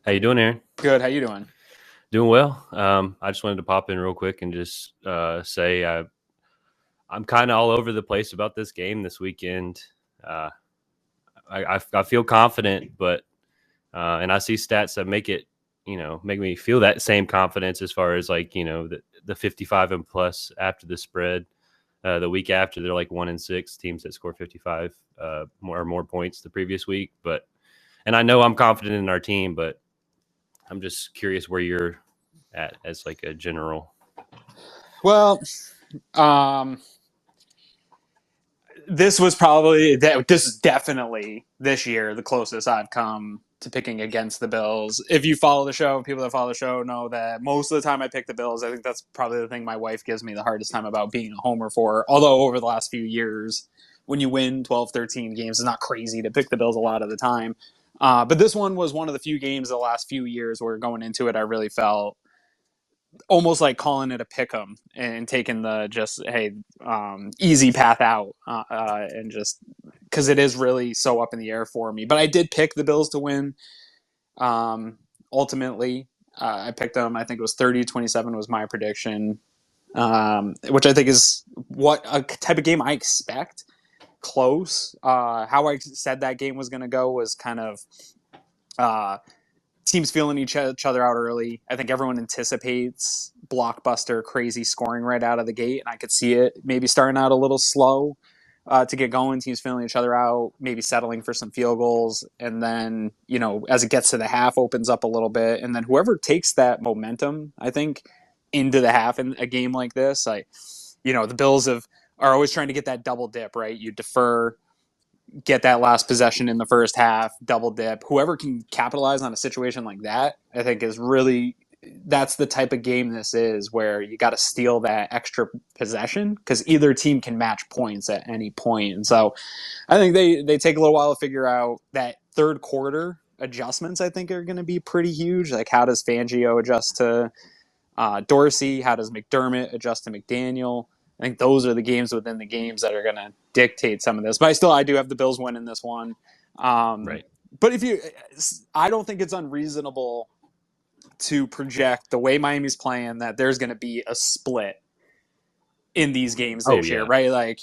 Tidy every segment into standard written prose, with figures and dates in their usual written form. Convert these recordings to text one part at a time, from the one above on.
How you doing, Aaron? Good. How you doing? Doing well. I just wanted to pop in real quick and just say I'm kind of all over the place about this game this weekend. Uh, I feel confident, but and I see stats that make me feel that same confidence as far as the 55 and plus after the spread. The week after, they're like 1-6 teams that score 55 more points the previous week. And I know I'm confident in our team, but I'm just curious where you're at as like a general. Well, um, this is definitely this year the closest I've come to picking against the Bills. If you follow the show, people that follow the show know that most of the time I pick the Bills. I think that's probably the thing my wife gives me the hardest time about being a homer for. Although over the last few years, when you win 12, 13 games, it's not crazy to pick the Bills a lot of the time. But this one was one of the few games the last few years where going into it, I really felt almost like calling it a pick 'em and taking the just easy path out and just because it is really so up in the air for me. But I did pick the Bills to win. Ultimately, I picked them. I think it was 30-27 was my prediction, which I think is what a type of game I expect. Close. How I said that game was going to go was kind of teams feeling each other out early. I think everyone anticipates blockbuster, crazy scoring right out of the gate, and I could see it maybe starting out a little slow to get going. Teams feeling each other out, maybe settling for some field goals, and then as it gets to the half, opens up a little bit, and then whoever takes that momentum, I think, into the half in a game like this, the Bills are always trying to get that double dip, right? You defer, get that last possession in the first half, double dip. Whoever can capitalize on a situation like that, I think that's the type of game this is, where you got to steal that extra possession because either team can match points at any point. And so I think they take a little while to figure out that third quarter adjustments. I think are going to be pretty huge. Like, how does Fangio adjust to Dorsey? How does McDermott adjust to McDaniel? I think those are the games within the games that are going to dictate some of this. But I do have the Bills winning this one. Right. But I don't think it's unreasonable to project the way Miami's playing that there's going to be a split in these games Oh this year, yeah. right? Like,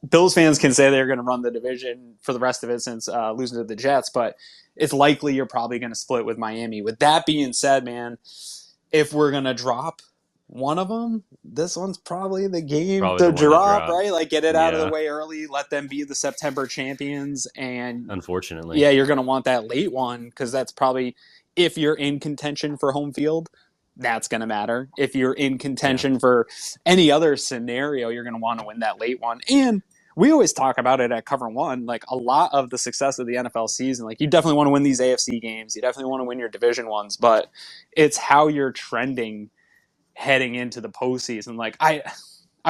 Bills fans can say they're going to run the division for the rest of it since losing to the Jets, but it's likely you're probably going to split with Miami. With that being said, man, if we're going to drop one of them, this one's probably the game Probably to the one to drop, drop. right? Like, get it out of the Yeah. way early, let them be the September champions. And Unfortunately. yeah, you're going to want that late one because that's probably, if you're in contention for home field, that's going to matter. If you're in Yeah. contention for any other scenario, you're going to want to win that late one. And we always talk about it at Cover One, like a lot of the success of the NFL season. Like, you definitely want to win these AFC games. You definitely want to win your division ones, but it's how you're trending heading into the postseason. Like, I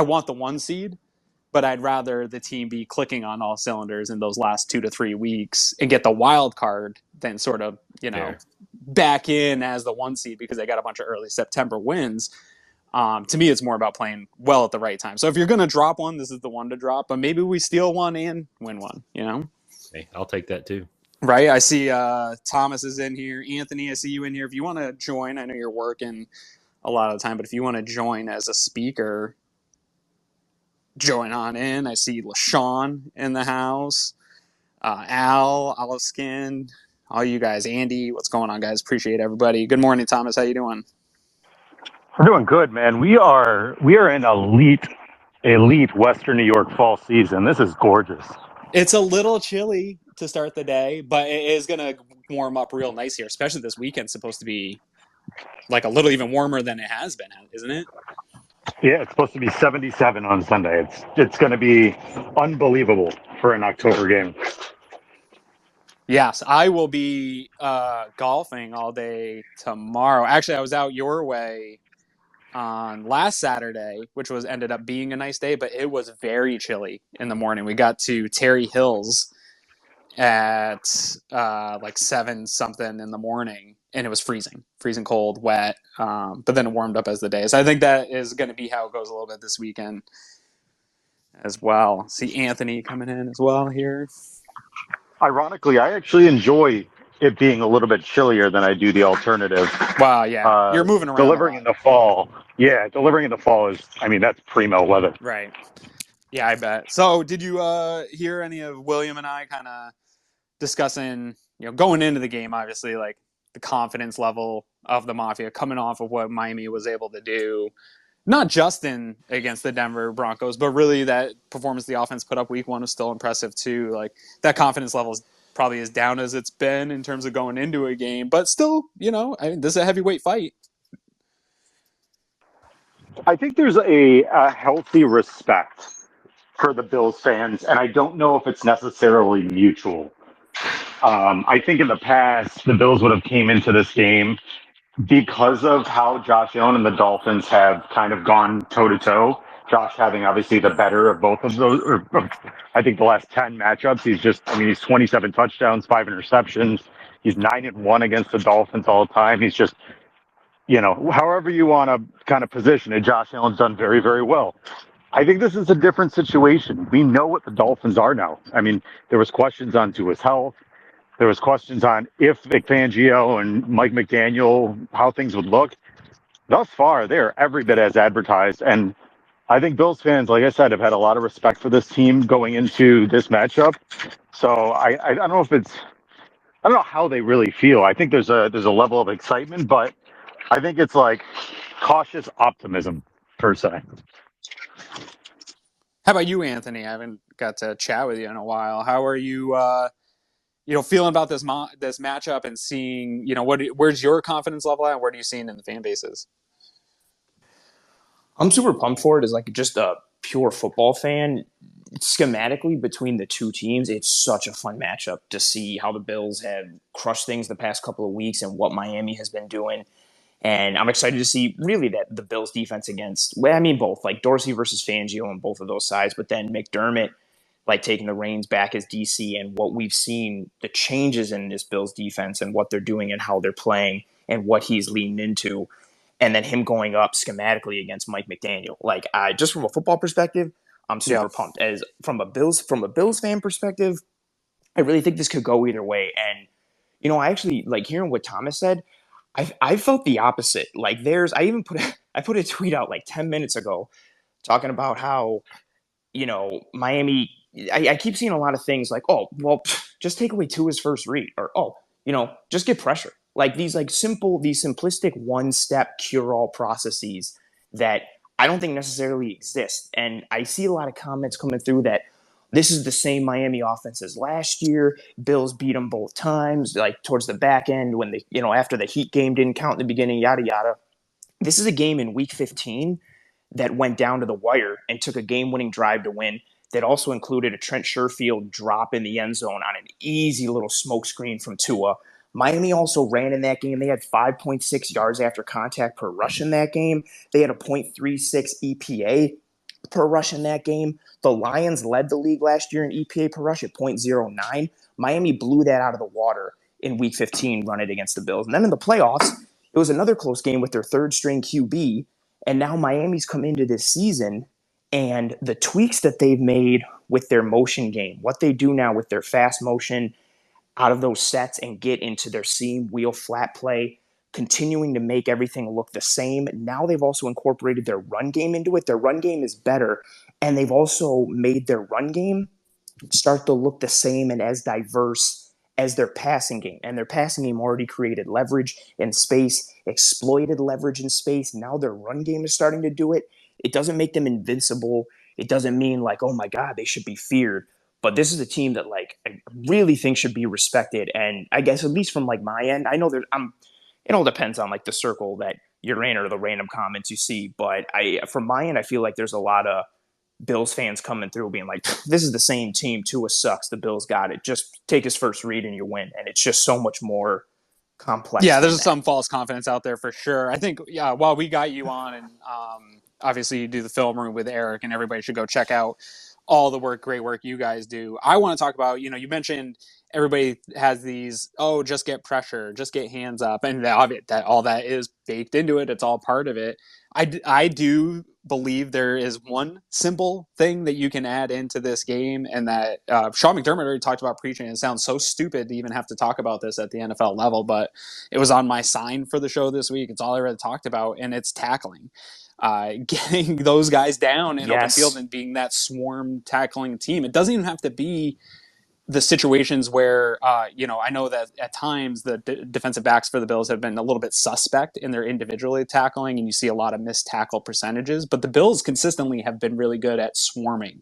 want the 1 seed, but I'd rather the team be clicking on all cylinders in those last 2 to 3 weeks and get the wild card than sort of, Fair. back in as the 1 seed because they got a bunch of early September wins. To me, it's more about playing well at the right time. So if you're going to drop one, this is the one to drop. But maybe we steal one and win one, Hey, I'll take that too. Right? I see Thomas is in here. Anthony, I see you in here. If you want to join, I know you're working a lot of the time, but if you want to join as a speaker, join on in. I see LaShawn in the house. Al, Olive Skin, all you guys. Andy, what's going on, guys? Appreciate everybody. Good morning, Thomas. How you doing? We're doing good, man. We are in elite Western New York fall season. This is gorgeous. It's a little chilly to start the day, but it is going to warm up real nice here, especially this weekend's supposed to be like a little even warmer than it has been, isn't it? Yeah, it's supposed to be 77 on Sunday. It's going to be unbelievable for an October game. Yes, I will be golfing all day tomorrow. Actually, I was out your way on last Saturday, which ended up being a nice day, but it was very chilly in the morning. We got to Terry Hills at like 7 something in the morning, and it was freezing cold, wet. But then it warmed up as the day. So I think that is going to be how it goes a little bit this weekend as well. See Anthony coming in as well here. Ironically, I actually enjoy it being a little bit chillier than I do the alternative. Wow, yeah. You're moving around Delivering a lot. in the fall. Yeah, delivering in the fall is, I mean, that's primo weather. Right. Yeah, I bet. So did you hear any of William and I kind of discussing, going into the game, obviously, like the confidence level of the Mafia coming off of what Miami was able to do, not just in against the Denver Broncos, but really that performance the offense put up week one was still impressive too. Like that confidence level is probably as down as it's been in terms of going into a game, but still, I mean, this is a heavyweight fight. I think there's a healthy respect for the Bills fans, and I don't know if it's necessarily mutual. I think in the past, the Bills would have came into this game because of how Josh Allen and the Dolphins have kind of gone toe to toe. Josh having obviously the better of both of those, I think the last 10 matchups, he's 27 touchdowns, 5 interceptions. He's 9-1 against the Dolphins all the time. He's just, however you want to kind of position it, Josh Allen's done very, very well. I think this is a different situation. We know what the Dolphins are now. I mean, there was questions on Tua's health. There was questions on if Vic Fangio and Mike McDaniel, how things would look. Thus far, they're every bit as advertised. And I think Bills fans, like I said, have had a lot of respect for this team going into this matchup. So I don't know I don't know how they really feel. I think there's a level of excitement, but I think it's like cautious optimism per se. How about you, Anthony? I haven't got to chat with you in a while. How are you, feeling about this matchup and seeing, where's your confidence level at? And where do you see it in the fan bases? I'm super pumped for it as like just a pure football fan. Schematically between the two teams, it's such a fun matchup to see how the Bills have crushed things the past couple of weeks and what Miami has been doing. And I'm excited to see really that the Bills defense against, both like Dorsey versus Fangio on both of those sides, but then McDermott like taking the reins back as DC and what we've seen, the changes in this Bills defense and what they're doing and how they're playing and what he's leaned into. And then him going up schematically against Mike McDaniel. Like just from a football perspective, I'm super pumped. As from a Bills fan perspective, I really think this could go either way. And I actually like hearing what Thomas said. I felt the opposite. Like I put a tweet out like 10 minutes ago talking about how Miami. I keep seeing a lot of things like, oh, well, just take away Tua's first read, or just get pressure. Like these simplistic one-step cure-all processes that I don't think necessarily exist. And I see a lot of comments coming through that this is the same Miami offense as last year. Bills beat them both times, like towards the back end when they, after the Heat game didn't count in the beginning, yada, yada. This is a game in week 15 that went down to the wire and took a game-winning drive to win that also included a Trent Sherfield drop in the end zone on an easy little smoke screen from Tua. Miami also ran in that game. They had 5.6 yards after contact per rush in that game. They had a .36 EPA per rush in that game. The Lions led the league last year in EPA per rush at .09. Miami blew that out of the water in Week 15 running against the Bills. And then in the playoffs, it was another close game with their third-string QB, and now Miami's come into this season, and the tweaks that they've made with their motion game, what they do now with their fast motion out of those sets and get into their seam, wheel, flat play, continuing to make everything look the same. Now they've also incorporated their run game into it. Their run game is better, and they've also made their run game start to look the same and as diverse as their passing game. And their passing game already created leverage in space, exploited leverage in space. Now their run game is starting to do it. It doesn't make them invincible. It doesn't mean like, oh my God, they should be feared. But this is a team that like I really think should be respected. And I guess at least from like my end, I know that it all depends on like the circle that you're in or the random comments you see. But from my end, I feel like there's a lot of Bills fans coming through being like, this is the same team. Tua sucks. The Bills got it. Just take his first read and you win. And it's just so much more complex. Yeah, there's some false confidence out there for sure. I think, while we got you on and obviously you do the film room with Eric and everybody should go check out all the great work you guys do. I want to talk about, you mentioned everybody has these, just get pressure, just get hands up, and that all that is baked into it. It's all part of it. I do believe there is one simple thing that you can add into this game, and that Sean McDermott already talked about preaching. It sounds so stupid to even have to talk about this at the NFL level, but it was on my sign for the show this week. It's all I really talked about, and it's tackling. Getting those guys down in open field and being that swarm tackling team. It doesn't even have to be the situations where, I know that at times the defensive backs for the Bills have been a little bit suspect in their individually tackling, and you see a lot of missed tackle percentages, but the Bills consistently have been really good at swarming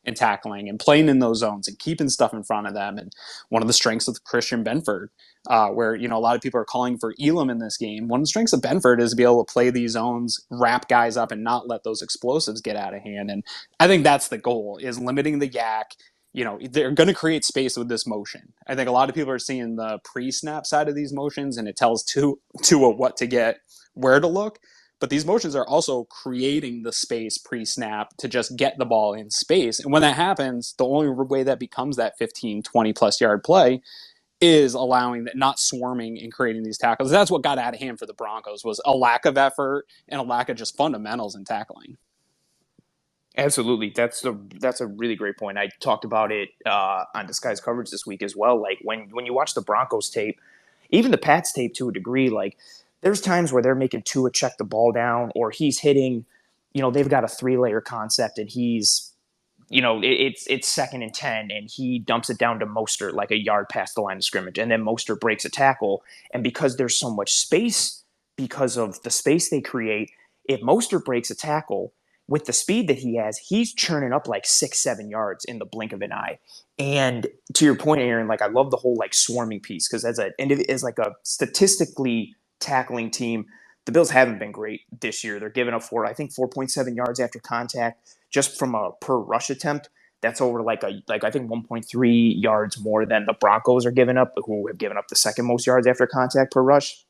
and tackling and playing in those zones and keeping stuff in front of them. And one of the strengths of Christian Benford, where, a lot of people are calling for Elam in this game, one of the strengths of Benford is to be able to play these zones, wrap guys up, and not let those explosives get out of hand. And I think that's the goal, is limiting the yak. They're going to create space with this motion. I think a lot of people are seeing the pre-snap side of these motions, and it tells Tua what to get, where to look. But these motions are also creating the space pre-snap to just get the ball in space. And when that happens, the only way that becomes that 15, 20-plus yard play is allowing that, not swarming and creating these tackles. That's what got out of hand for the Broncos, was a lack of effort and a lack of just fundamentals in tackling. Absolutely. That's a really great point. I talked about it on Disguised Coverage this week as well. Like when you watch the Broncos tape, even the Pats tape to a degree, like there's times where they're making Tua check the ball down, or he's hitting, they've got a 3-layer concept and he's, it's 2nd and 10 and he dumps it down to Mostert like a yard past the line of scrimmage. And then Mostert breaks a tackle. And because there's so much space, because of the space they create, if Mostert breaks a tackle, with the speed that he has, he's churning up like 6-7 yards in the blink of an eye. And to your point, Aaron, like I love the whole like swarming piece, because as like a statistically tackling team, the Bills haven't been great this year. They're giving up 4.7 yards after contact just from a per rush attempt. That's over I think 1.3 yards more than the Broncos are giving up, who have given up the second most yards after contact per rush.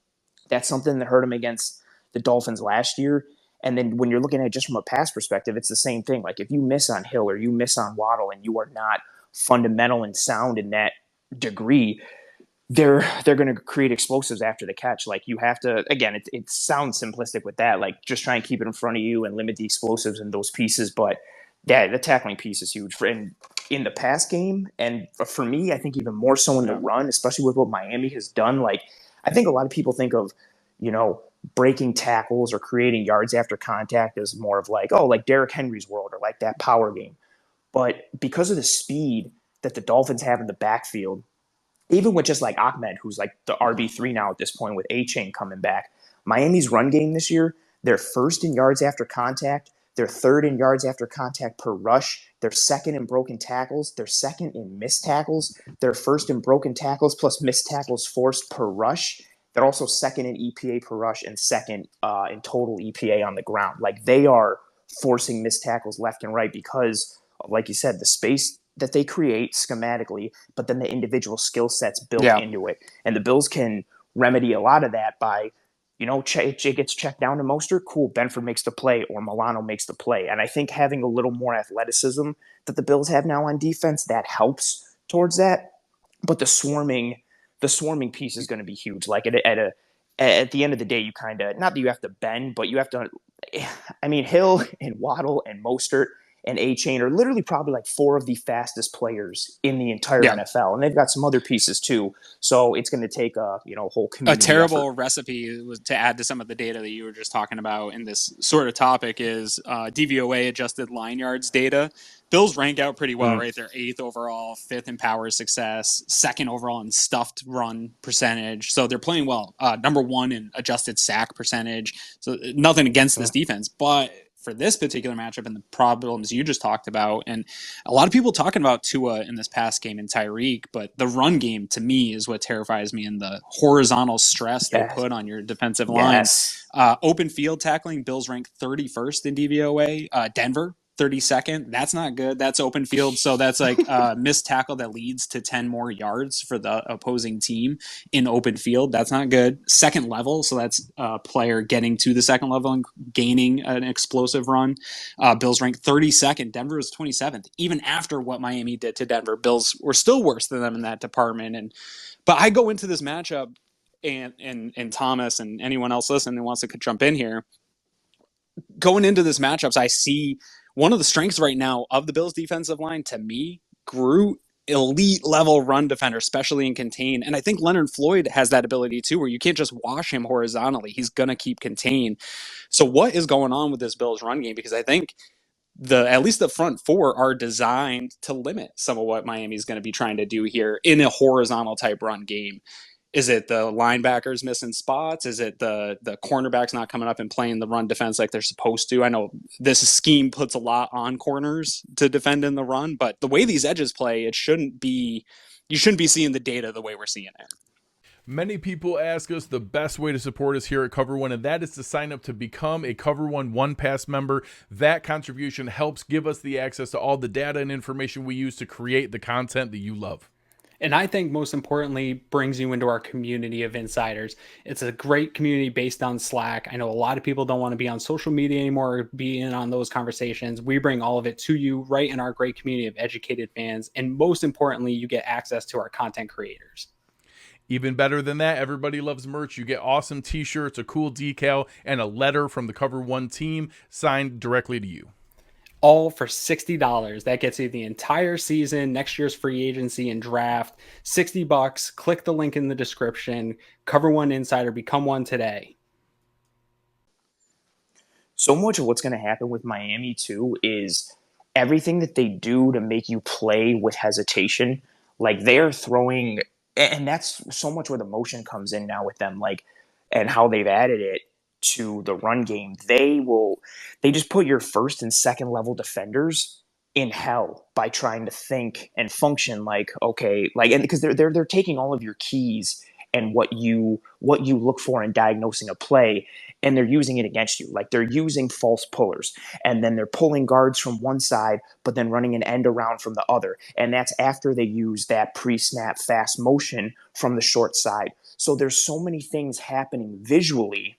That's something that hurt them against the Dolphins last year. And then when you're looking at it just from a pass perspective, it's the same thing. Like if you miss on Hill or you miss on Waddle and you are not fundamental and sound in that degree, they're going to create explosives after the catch. Like you have to, again, it sounds simplistic with that, like just try and keep it in front of you and limit the explosives in those pieces. But yeah, the tackling piece is huge in the pass game. And for me, I think even more so in the run, especially with what Miami has done. Like I think a lot of people think of, breaking tackles or creating yards after contact is more of like, like Derrick Henry's world or like that power game. But because of the speed that the Dolphins have in the backfield, even with just like Ahmed, who's like the RB3 now at this point with A-Chain coming back, Miami's run game this year, they're 1st in yards after contact, they're 3rd in yards after contact per rush, they're 2nd in broken tackles, they're 2nd in missed tackles, they're 1st in broken tackles plus missed tackles forced per rush. They're also 2nd in EPA per rush and 2nd in total EPA on the ground. Like they are forcing missed tackles left and right because, like you said, the space that they create schematically, but then the individual skill sets built into it. And the Bills can remedy a lot of that by, it gets checked down to Mostert. Cool, Benford makes the play or Milano makes the play. And I think having a little more athleticism that the Bills have now on defense, that helps towards that. But the swarming piece is going to be huge. Like at the end of the day, you kind of, not that you have to bend, but you have to, Hill and Waddle and Mostert and A-Chain are literally probably like 4 of the fastest players in the entire NFL. And they've got some other pieces too. So it's going to take a whole community. A terrible recipe was to add to some of the data that you were just talking about in this sort of topic is DVOA adjusted line yards data. Bills rank out pretty well, right? They're 8th overall, 5th in power success, 2nd overall in stuffed run percentage. So they're playing well. Number 1 in adjusted sack percentage. So nothing against this defense, but for this particular matchup and the problems you just talked about, and a lot of people talking about Tua in this past game and Tyreek, but the run game to me is what terrifies me, and the horizontal stress they put on your defensive line. Open field tackling, Bills rank 31st in DVOA. Denver, 32nd. That's not good. That's open field. So that's like a missed tackle that leads to 10 more yards for the opposing team in open field. That's not good. Second level. So that's a player getting to the second level and gaining an explosive run. Bills ranked 32nd. Denver was 27th. Even after what Miami did to Denver, Bills were still worse than them in that department. But I go into this matchup and Thomas and anyone else listening who wants to jump in here, going into this matchups, I see one of the strengths right now of the Bills defensive line, to me, Groot, elite level run defender, especially in contain. And I think Leonard Floyd has that ability too, where you can't just wash him horizontally. He's going to keep contained. So what is going on with this Bills run game? Because I think at least the front four are designed to limit some of what Miami's going to be trying to do here in a horizontal type run game. Is it the linebackers missing spots? Is it the cornerbacks not coming up and playing the run defense like they're supposed to? I know this scheme puts a lot on corners to defend in the run, but the way these edges play, you shouldn't be seeing the data the way we're seeing it. Many people ask us the best way to support us here at Cover One, and that is to sign up to become a Cover One Pass member. That contribution helps give us the access to all the data and information we use to create the content that you love. And I think most importantly, brings you into our community of insiders. It's a great community based on Slack. I know a lot of people don't want to be on social media anymore or be in on those conversations. We bring all of it to you right in our great community of educated fans. And most importantly, you get access to our content creators. Even better than that, everybody loves merch. You get awesome t-shirts, a cool decal, and a letter from the Cover One team signed directly to you. All for $60. That gets you the entire season, next year's free agency and draft. $60. Click the link in the description. Cover One Insider. Become one today. So much of what's going to happen with Miami, too, is everything that they do to make you play with hesitation. Like, they're throwing, and that's so much where the motion comes in now with them, like, and how they've added it to the run game. They just put your first and second level defenders in hell by trying to think and function like, okay, like, and because they're taking all of your keys and what you look for in diagnosing a play, and they're using it against you. Like, they're using false pullers, and then they're pulling guards from one side, but then running an end around from the other. And that's after they use that pre-snap fast motion from the short side. So there's so many things happening visually.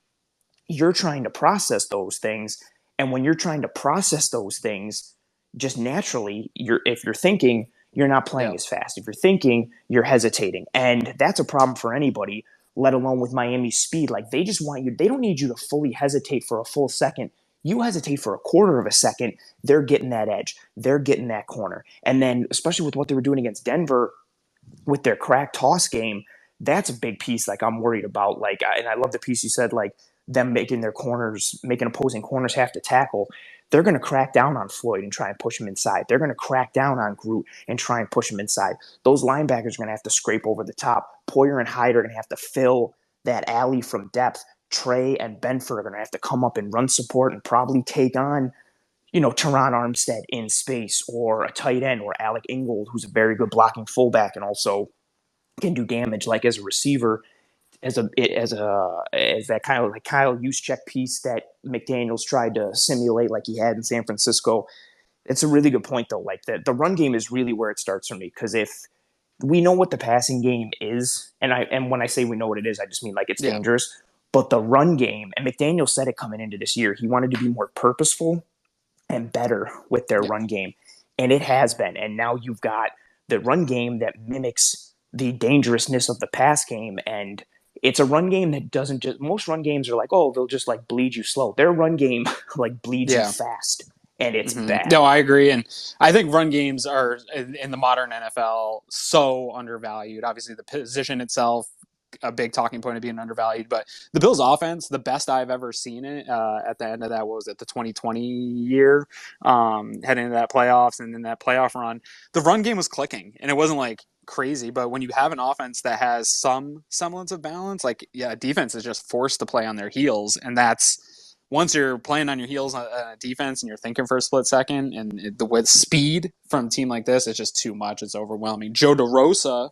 You're trying to process those things. And when you're trying to process those things, just naturally, if you're thinking, you're not playing as fast. If you're thinking, you're hesitating. And that's a problem for anybody, let alone with Miami's speed. Like, they just want you, they don't need you to fully hesitate for a full second. You hesitate for a quarter of a second, they're getting that edge. They're getting that corner. And then, especially with what they were doing against Denver with their crack toss game, that's a big piece, like, I'm worried about. Like, and I love the piece you said, like, them making opposing corners have to tackle. They're going to crack down on Floyd and try and push him inside. They're going to crack down on Groot and try and push him inside. Those linebackers are going to have to scrape over the top. Poyer and Hyde are going to have to fill that alley from depth. Trey and Benford are going to have to come up and run support and probably take on, Teron Armstead in space, or a tight end, or Alec Ingold, who's a very good blocking fullback and also can do damage like as a receiver. As that kind of like Kyle Juszczyk piece that McDaniels tried to simulate like he had in San Francisco. It's a really good point, though. Like, the run game is really where it starts for me, because if we know what the passing game is, and when I say we know what it is, I just mean like it's dangerous. But the run game, and McDaniel said it coming into this year, he wanted to be more purposeful and better with their run game, and it has been. And now you've got the run game that mimics the dangerousness of the pass game, and it's a run game that doesn't just – most run games are like, oh, they'll just, like, bleed you slow. Their run game, like, bleeds you fast, and it's bad. No, I agree. And I think run games are, in the modern NFL, so undervalued. Obviously, the position itself, a big talking point of being undervalued. But the Bills' offense, the best I've ever seen it at the end of that, was it the 2020 year, heading into that playoffs and then that playoff run. The run game was clicking, and it wasn't like crazy, but when you have an offense that has some semblance of balance, like, defense is just forced to play on their heels, and that's once you're playing on your heels on a defense and you're thinking for a split second, and with speed from a team like this, it's just too much. It's overwhelming. Joe DeRosa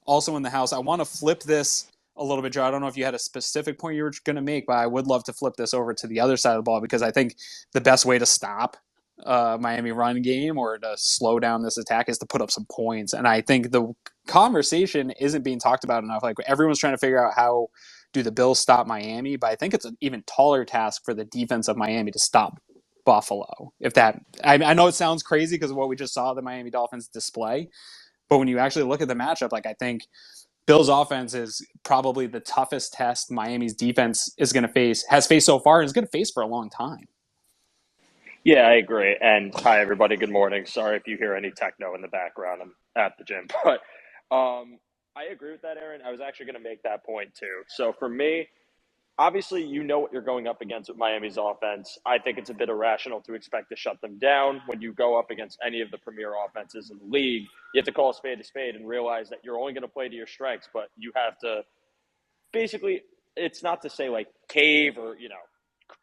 also in the house. I want to flip this a little bit, Joe. I don't know if you had a specific point you were going to make, but I would love to flip this over to the other side of the ball, because I think the best way to stop Miami run game or to slow down this attack is to put up some points. And I think the conversation isn't being talked about enough. Like everyone's trying to figure out how do the Bills stop Miami, but I think it's an even taller task for the defense of Miami to stop Buffalo. If that, I know it sounds crazy because of what we just saw the Miami Dolphins display, but when you actually look at the matchup, like I think Bills offense is probably the toughest test Miami's defense is going to face, has faced so far, and is going to face for a long time. Yeah, I agree. And hi, everybody. Good morning. Sorry if you hear any techno in the background. I'm at the gym. But I agree with that, Aaron. I was actually going to make that point too. So for me, obviously, you know what you're going up against with Miami's offense. I think it's a bit irrational to expect to shut them down. When you go up against any of the premier offenses in the league, you have to call a spade and realize that you're only going to play to your strengths, but you have to basically, it's not to say like cave or,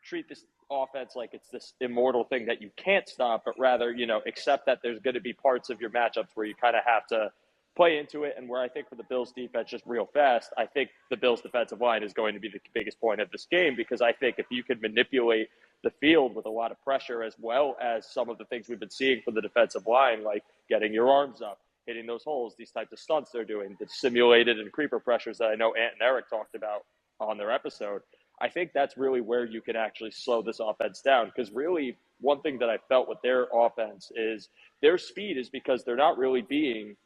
treat this offense like it's this immortal thing that you can't stop, but rather, accept that there's going to be parts of your matchups where you kind of have to play into it. And where I think for the Bills defense, just real fast, I think the Bills defensive line is going to be the biggest point of this game, because I think if you could manipulate the field with a lot of pressure, as well as some of the things we've been seeing from the defensive line, like getting your arms up, hitting those holes, these types of stunts they're doing, the simulated and creeper pressures that I know Ant and Eric talked about on their episode, I think that's really where you can actually slow this offense down. Because really, one thing that I felt with their offense is their speed is because they're not really being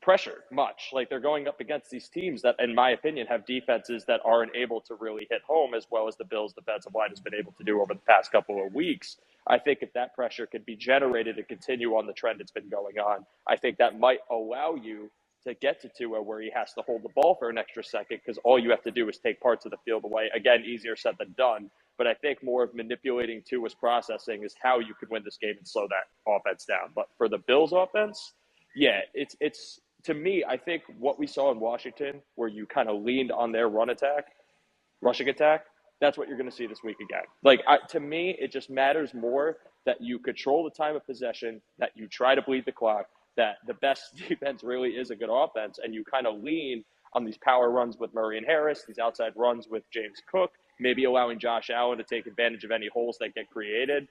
pressured much. Like they're going up against these teams that, in my opinion, have defenses that aren't able to really hit home as well as the Bills' defensive line has been able to do over the past couple of weeks. I think if that pressure could be generated and continue on the trend it's been going on, I think that might allow you to get to Tua where he has to hold the ball for an extra second, because all you have to do is take parts of the field away. Again, easier said than done. But I think more of manipulating Tua's processing is how you could win this game and slow that offense down. But for the Bills offense, yeah, it's to me, I think what we saw in Washington, where you kind of leaned on their rushing attack, that's what you're going to see this week again. To me, it just matters more that you control the time of possession, that you try to bleed the clock, that the best defense really is a good offense, and you kind of lean on these power runs with Murray and Harris, these outside runs with James Cook, maybe allowing Josh Allen to take advantage of any holes that get created.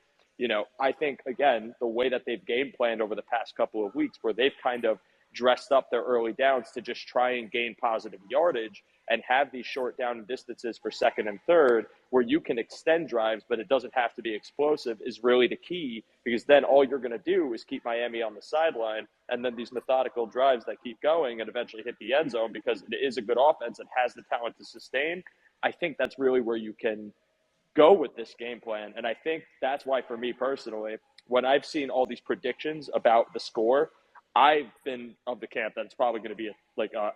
I think, again, the way that they've game planned over the past couple of weeks, where they've kind of dressed up their early downs to just try and gain positive yardage and have these short down distances for second and third where you can extend drives, but it doesn't have to be explosive, is really the key, because then all you're going to do is keep Miami on the sideline, and then these methodical drives that keep going and eventually hit the end zone, because it is a good offense and has the talent to sustain. I think that's really where you can go with this game plan. And I think that's why, for me personally, when I've seen all these predictions about the score, I've been of the camp that it's probably going to be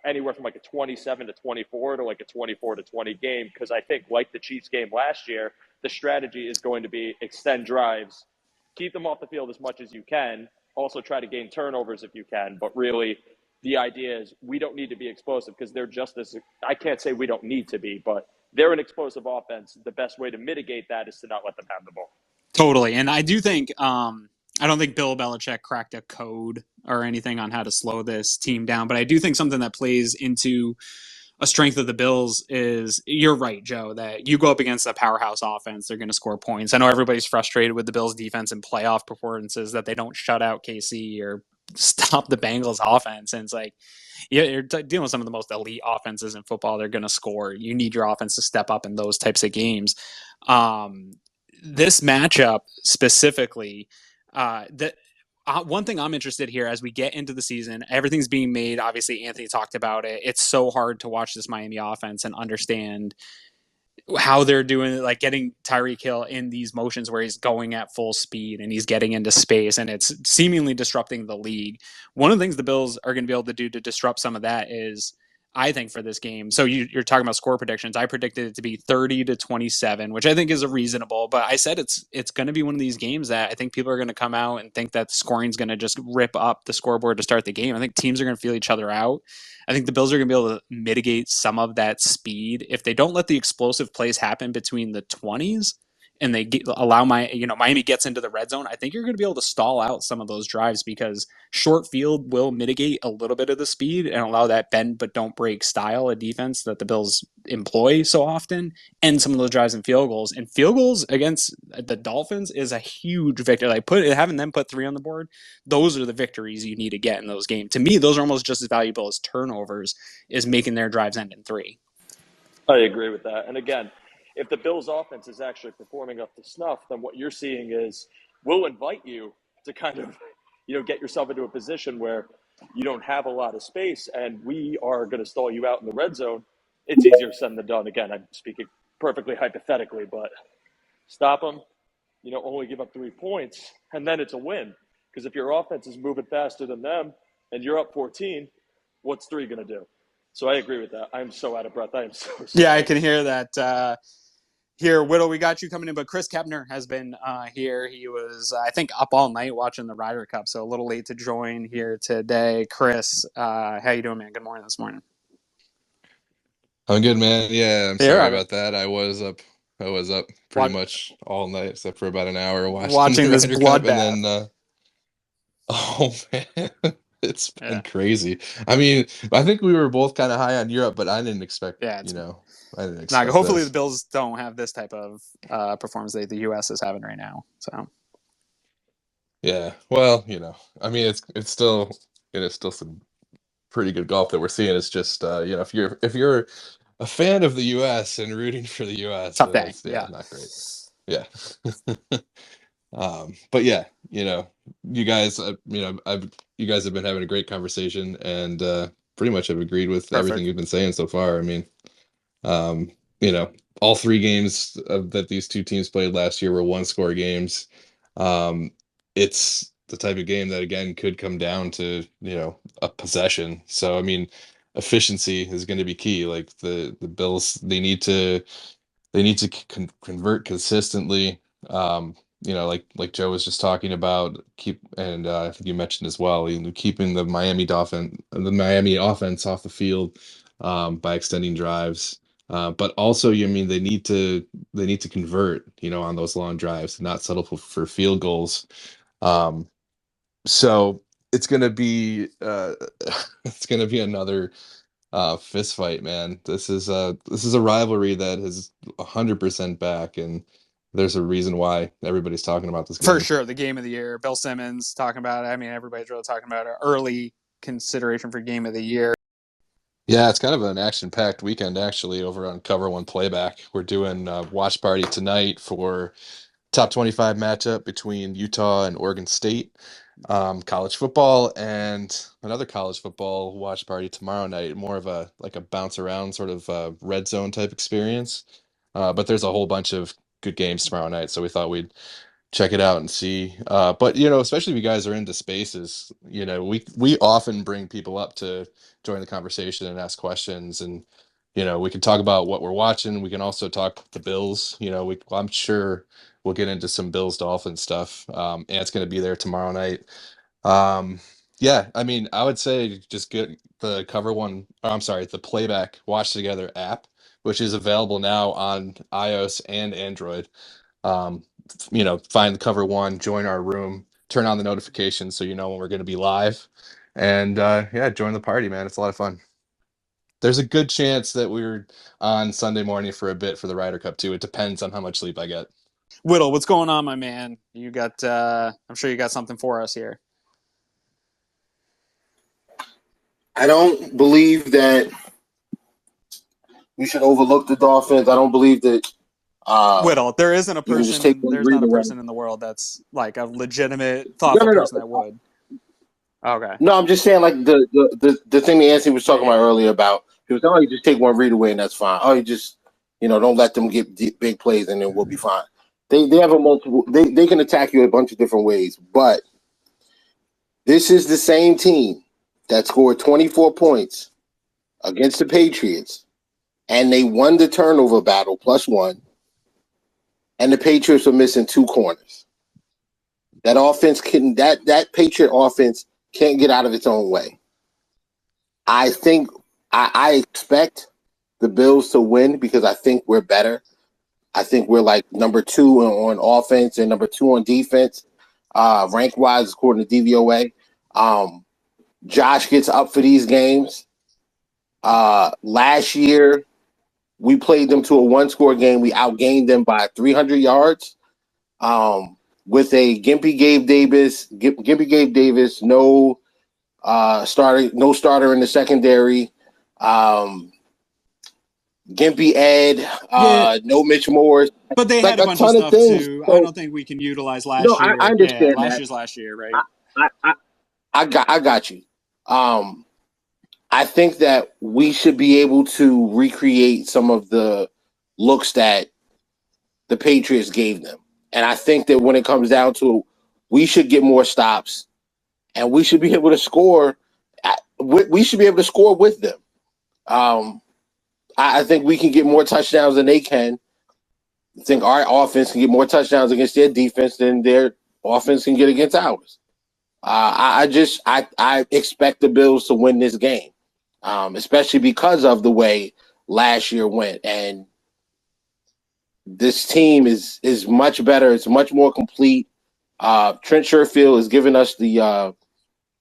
anywhere from like a 27-24 to like a 24-20 game, because I think, like the Chiefs game last year, the strategy is going to be extend drives, keep them off the field as much as you can, also try to gain turnovers if you can. But really, the idea is we don't need to be explosive, because they're just as – I can't say we don't need to be, but they're an explosive offense. The best way to mitigate that is to not let them have the ball. Totally. And I do think I don't think Bill Belichick cracked a code or anything on how to slow this team down, but I do think something that plays into a strength of the Bills is, you're right, Joe, that you go up against a powerhouse offense, they're going to score points. I know everybody's frustrated with the Bills defense and playoff performances that they don't shut out KC or stop the Bengals offense. And it's like, you're dealing with some of the most elite offenses in football. They're going to score. You need your offense to step up in those types of games. This matchup specifically, one thing I'm interested here as we get into the season, everything's being made. Obviously, Anthony talked about it. It's so hard to watch this Miami offense and understand how they're doing it, like getting Tyreek Hill in these motions where he's going at full speed and he's getting into space and it's seemingly disrupting the league. One of the things the Bills are going to be able to do to disrupt some of that is, I think, for this game. So you're talking about score predictions. I predicted it to be 30-27, which I think is a reasonable, but I said it's going to be one of these games that I think people are going to come out and think that the scoring is going to just rip up the scoreboard to start the game. I think teams are going to feel each other out. I think the Bills are going to be able to mitigate some of that speed if they don't let the explosive plays happen between the 20s. and they allow Miami gets into the red zone, I think you're going to be able to stall out some of those drives because short field will mitigate a little bit of the speed and allow that bend but don't break style of defense that the Bills employ so often, and some of those drives and field goals. And field goals against the Dolphins is a huge victory. Like having them put 3 on the board, those are the victories you need to get in those games. To me, those are almost just as valuable as turnovers, is making their drives end in 3. I agree with that. And again, if the Bills' offense is actually performing up to snuff, then what you're seeing is we'll invite you to kind of, get yourself into a position where you don't have a lot of space, and we are going to stall you out in the red zone. It's easier said than done. Again, I'm speaking perfectly hypothetically, but stop them, only give up 3 points, and then it's a win. Because if your offense is moving faster than them and you're up 14, what's 3 going to do? So I agree with that. I'm so out of breath. I am so sorry. Yeah, I can hear that. Here, Whittle, we got you coming in, but Chris Kepner has been here. He was, I think, up all night watching the Ryder Cup, so a little late to join here today. Chris, how you doing, man? Good morning this morning. I'm good, man. Yeah, I'm Yeah, sorry right. about that. I was up pretty much all night except for about an hour watching the this Ryder Cup, and bloodbath. then oh man, it's been crazy. I mean, I think we were both kind of high on Europe, but I didn't expect, I didn't expect hopefully this. the Bills don't have this type of performance that the U.S. is having right now. So Yeah, well, I mean, it's still some pretty good golf that we're seeing. It's just if you're a fan of the U.S. and rooting for the U.S., tough then day. it's not great. Yeah. But yeah, you guys, you guys have been having a great conversation, and pretty much have agreed with everything you've been saying so far. I mean, all 3 games that these two teams played last year were 1-score games. It's the type of game that again could come down to a possession. So I mean, efficiency is going to be key. Like the Bills, they need to convert consistently. Like Joe was just talking about, I think you mentioned as well, keeping the Miami offense off the field by extending drives. But also, they need to convert, on those long drives, not settle for field goals. So it's gonna be another fist fight, man. This is a rivalry that is 100% back, and there's a reason why everybody's talking about this game. For sure, the game of the year. Bill Simmons talking about it. I mean, everybody's really talking about it. Early consideration for game of the year. Yeah, it's kind of an action-packed weekend, actually, over on Cover One Playback. We're doing a watch party tonight for top 25 matchup between Utah and Oregon State. College football, and another college football watch party tomorrow night. More of a bounce around sort of red zone type experience. But there's a whole bunch of good games tomorrow night, so we thought we'd check it out and see. But especially if you guys are into spaces, we often bring people up to join the conversation and ask questions, and we can talk about what we're watching. We can also talk the Bills. I'm sure we'll get into some Bills Dolphins stuff. And it's going to be there tomorrow night. Yeah, I mean, I would say just get the the Playback Watch Together app, which is available now on iOS and Android. Find the Cover One, join our room, turn on the notifications so you know when we're going to be live, and join the party, man. It's a lot of fun. There's a good chance that we're on Sunday morning for a bit for the Ryder Cup too. It depends on how much sleep I get. Whittle, what's going on, my man? You got I'm sure you got something for us here. I don't believe that we should overlook the Dolphins. I don't believe that Whittle, there isn't a person. There's not a person in the world that's like a legitimate, thoughtful person that would. Okay. No, I'm just saying, like the thing that Anthony was talking about earlier about, he was, you just take one read away and that's fine. You just, don't let them get big plays and then we'll be fine. They have a multiple. They can attack you a bunch of different ways, but this is the same team that scored 24 points against the Patriots, and they won the turnover battle +1. And the Patriots are missing 2 corners. That offense that Patriot offense can't get out of its own way. I think I expect the Bills to win because I think we're better. I think we're like number 2 on offense and number 2 on defense, rank wise according to DVOA. Josh gets up for these games. Last year, we played them to a 1-score game. We outgained them by 300 yards. With a Gimpy Gabe Davis, no starter in the secondary. Gimpy Ed, no Mitch Morris. But they had a bunch of stuff too. So, I don't think we can utilize last year. I understand last year, right? I got you. I think that we should be able to recreate some of the looks that the Patriots gave them. And I think that when it comes down to it, we should get more stops and we should be able to score. We should be able to score with them. I think we can get more touchdowns than they can. I think our offense can get more touchdowns against their defense than their offense can get against ours. I expect the Bills to win this game, especially because of the way last year went. And this team is much better. It's much more complete. Trent Sherfield is giving us the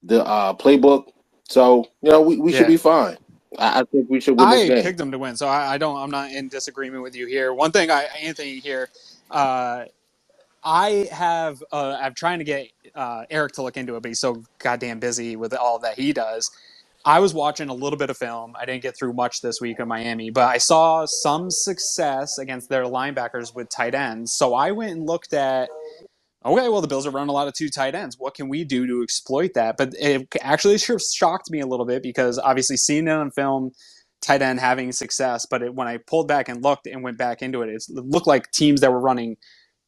playbook, so we should be fine. I think we should win this game. I picked them to win, so I'm not in disagreement with you here. One thing, Anthony here, I'm trying to get Eric to look into it, but he's so goddamn busy with all that he does. I was watching a little bit of film. I didn't get through much this week in Miami, but I saw some success against their linebackers with tight ends. So I went and looked at, okay, well, the Bills are running a lot of 2 tight ends. What can we do to exploit that? But it actually shocked me a little bit because obviously seeing it on film, tight end having success, but when I pulled back and looked and went back into it, it looked like teams that were running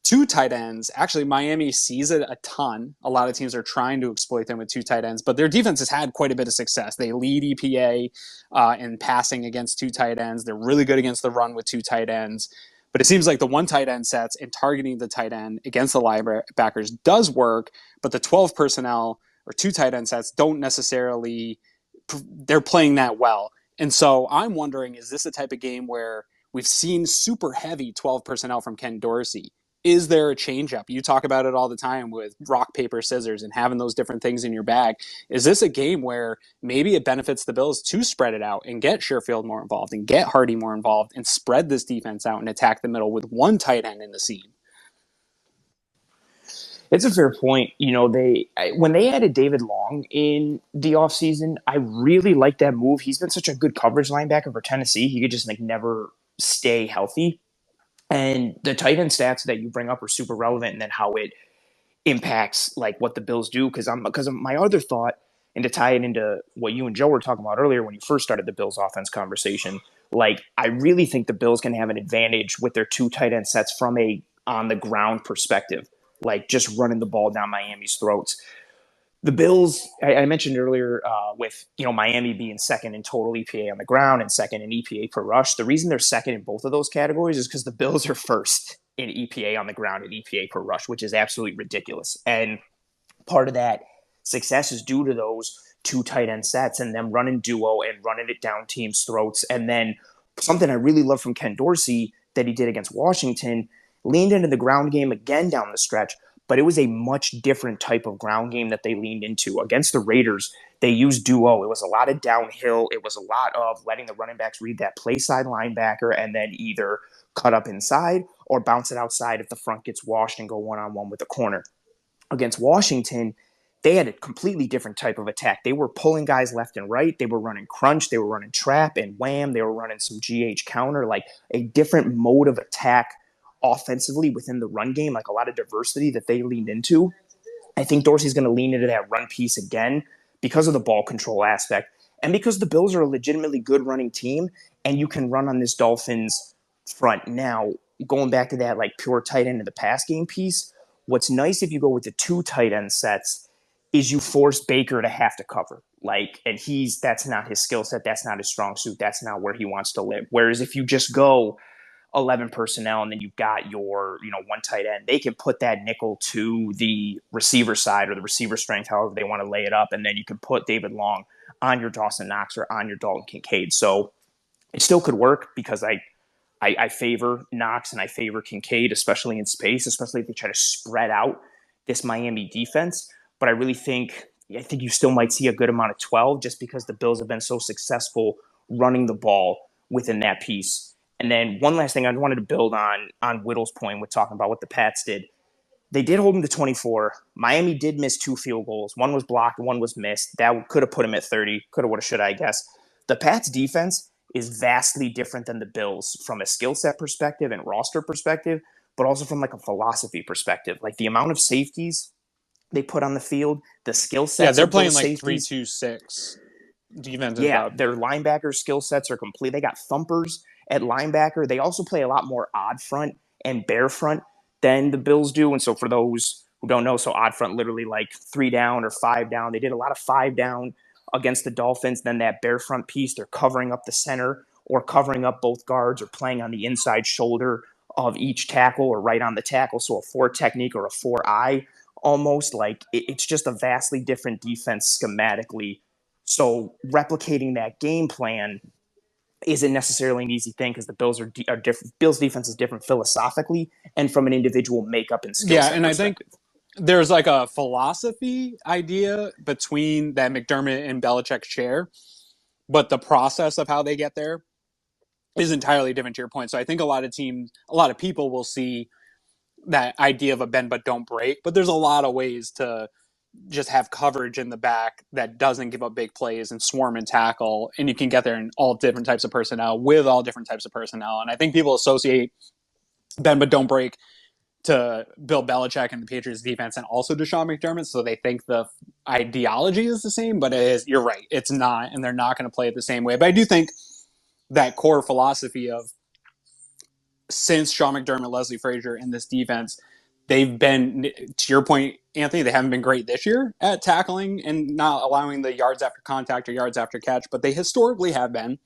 2 tight ends. Actually, Miami sees it a ton. A lot of teams are trying to exploit them with 2 tight ends, but their defense has had quite a bit of success. They lead EPA in passing against 2 tight ends. They're really good against the run with 2 tight ends. But it seems like the 1 tight end sets and targeting the tight end against the linebackers does work, but the 12 personnel or 2 tight end sets don't necessarily they're playing that well. And so I'm wondering, is this a type of game where we've seen super heavy 12 personnel from Ken Dorsey? Is there a changeup? You talk about it all the time with rock, paper, scissors and having those different things in your bag. Is this a game where maybe it benefits the Bills to spread it out and get Sherfield more involved and get Hardy more involved and spread this defense out and attack the middle with 1 tight end in the seam? It's a fair point. When they added David Long in the offseason, I really liked that move. He's been such a good coverage linebacker for Tennessee. He could just never stay healthy. And the tight end stats that you bring up are super relevant, and then how it impacts what the Bills do. Because of my other thought, and to tie it into what you and Joe were talking about earlier when you first started the Bills offense conversation, I really think the Bills can have an advantage with their 2 tight end sets from a on the ground perspective, just running the ball down Miami's throats. The Bills, I mentioned earlier with Miami being second in total EPA on the ground and second in EPA per rush. The reason they're second in both of those categories is because the Bills are first in EPA on the ground and EPA per rush, which is absolutely ridiculous. And part of that success is due to those 2 tight end sets and them running duo and running it down teams' throats. And then something I really love from Ken Dorsey that he did against Washington, leaned into the ground game again down the stretch. But it was a much different type of ground game that they leaned into. Against the Raiders, they used duo. It was a lot of downhill. It was a lot of letting the running backs read that play side linebacker and then either cut up inside or bounce it outside if the front gets washed and go one-on-one with the corner. Against Washington, they had a completely different type of attack. They were pulling guys left and right. They were running crunch. They were running trap and wham. They were running some GH counter, a different mode of attack offensively within the run game, a lot of diversity that they leaned into. I think Dorsey's going to lean into that run piece again because of the ball control aspect and because the Bills are a legitimately good running team and you can run on this Dolphins front. Now, going back to that pure tight end of the pass game piece, what's nice if you go with the 2 tight end sets is you force Baker to have to cover. And that's not his skill set. That's not his strong suit. That's not where he wants to live. Whereas if you just go 11 personnel and then you've got your 1 tight end, they can put that nickel to the receiver side or the receiver strength, however they want to lay it up, and then you can put David Long on your Dawson Knox or on your Dalton Kincaid. So it still could work because I I favor Knox and I favor Kincaid, especially in space, especially if they try to spread out this Miami defense. But I think you still might see a good amount of 12 just because the Bills have been so successful running the ball within that piece. And then one last thing I wanted to build on Whittle's point with talking about what the Pats did. They did hold him to 24. Miami did miss 2 field goals. One was blocked, one was missed. That could have put him at 30. Could have, would have, should have, I guess. The Pats defense is vastly different than the Bills from a skill set perspective and roster perspective, but also from like a philosophy perspective. Like the amount of safeties they put on the field, the skill sets. Yeah, they're playing like 3-2-6 defensive. Yeah, their linebacker skill sets are complete. They got thumpers at linebacker. They also play a lot more odd front and bare front than the Bills do. And so for those who don't know, so odd front literally like 3 down or 5 down. They did a lot of 5 down against the Dolphins. Then that bare front piece, they're covering up the center or covering up both guards or playing on the inside shoulder of each tackle or right on the tackle. So a 4 technique or a 4-eye almost. Like it's just a vastly different defense schematically. So replicating that game plan isn't necessarily an easy thing because the Bills are different. Bills defense is different philosophically and from an individual makeup and skill set. Yeah, and I think there's like a philosophy idea between that McDermott and Belichick share, but the process of how they get there is entirely different to your point. So I think a lot of people will see that idea of a bend but don't break, but there's a lot of ways to just have coverage in the back that doesn't give up big plays and swarm and tackle, and you can get there in all different types of personnel with all different types of personnel. And I think people associate bend but don't break to Bill Belichick and the Patriots defense and also to Sean McDermott, so they think the ideology is the same, but you're right, it's not, and they're not going to play it the same way. But I do think that core philosophy of since Sean McDermott, Leslie Frazier, and this defense, they've been, to your point, Anthony, they haven't been great this year at tackling and not allowing the yards after contact or yards after catch, but they historically have been,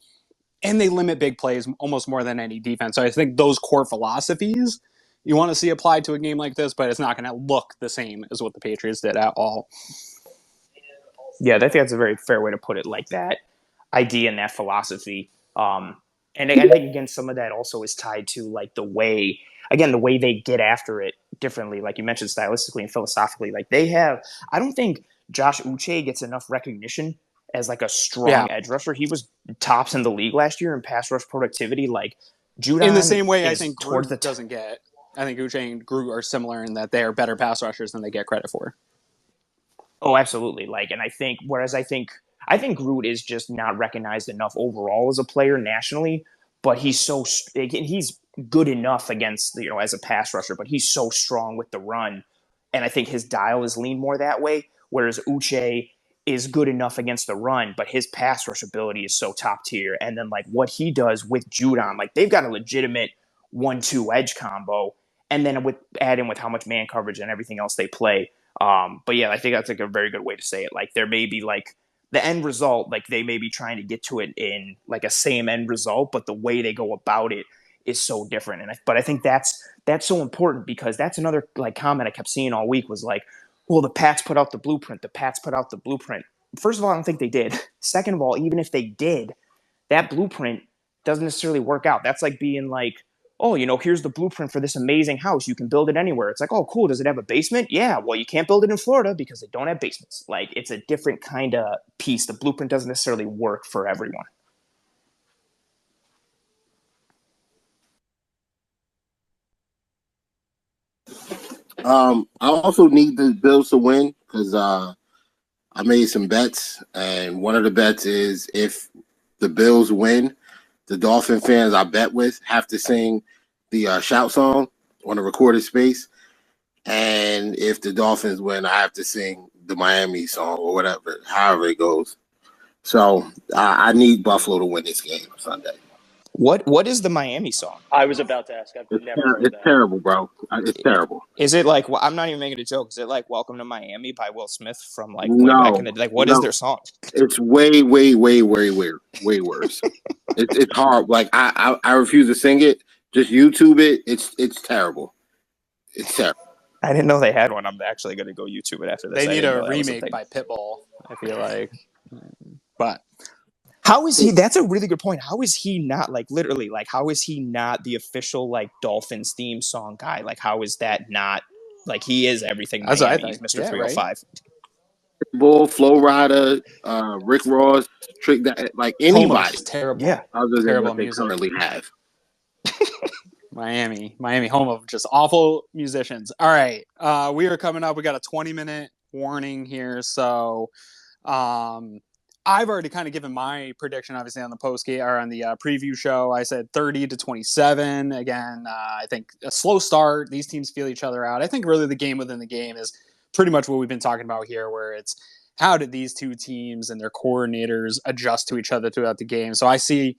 and they limit big plays almost more than any defense. So I think those core philosophies you want to see applied to a game like this, but it's not going to look the same as what the Patriots did at all. Yeah, I think that's a very fair way to put it, like that idea and that philosophy. And I think, again, some of that also is tied to like the way they get after it differently. Like you mentioned, stylistically and philosophically, like I don't think Josh Uche gets enough recognition as like a strong edge rusher. He was tops in the league last year in pass rush productivity. Like Judon, in the same way, I think Groot doesn't get. I think Uche and Groot are similar in that they are better pass rushers than they get credit for. Oh, absolutely. And I think Groot is just not recognized enough overall as a player nationally, but he's good enough against, as a pass rusher, but he's so strong with the run. And I think his dial is leaned more that way, whereas Uche is good enough against the run, but his pass rush ability is so top tier. And then like what he does with Judon, like they've got a legitimate 1-2 edge combo. And then add in with how much man coverage and everything else they play. But yeah, I think that's like a very good way to say it. Like there may be like the end result, like they may be trying to get to it in like a same end result, but the way they go about it is so different. But I think that's so important because that's another like comment I kept seeing all week was like, well, the Pats put out the blueprint. First of all, I don't think they did. Second of all, even if they did, that blueprint doesn't necessarily work out. That's like being like, oh, here's the blueprint for this amazing house. You can build it anywhere. It's like, oh, cool. Does it have a basement? Yeah. Well, you can't build it in Florida because they don't have basements. Like, it's a different kind of piece. The blueprint doesn't necessarily work for everyone. I also need the Bills to win because I made some bets, and one of the bets is if the Bills win, the Dolphin fans I bet with have to sing the shout song on a recorded space. And if the Dolphins win, I have to sing the Miami song or whatever, however it goes. So I need Buffalo to win this game Sunday. What is the Miami song? I was about to ask. It's terrible, bro. It's terrible. Is it like, I'm not even making a joke. Is it like Welcome to Miami by Will Smith from like way back in the day? Like, what is their song? It's way worse. It's hard. Like I refuse to sing it. Just YouTube it. It's terrible. It's terrible. I didn't know they had one. I'm actually going to go YouTube it after this. They need a remake by Pitbull, I feel like. But How is he? That's a really good point. How is he not literally how is he not the official Dolphins theme song guy? How is that not he is everything That's what I Miami. He's think. Mr. Yeah, right. 305. Bull, Flow Rider, Rick Ross, Trick that Homo, anybody terrible, Yeah. other than terrible what they music. currently have. Miami, home of just awful musicians. All right, we are coming up. We got a 20-minute warning here, so I've already kind of given my prediction, obviously on the post game or on the preview show. I said 30-27. Again, I think a slow start. These teams feel each other out. I think really the game within the game is pretty much what we've been talking about here, where it's how did these two teams and their coordinators adjust to each other throughout the game. So I see,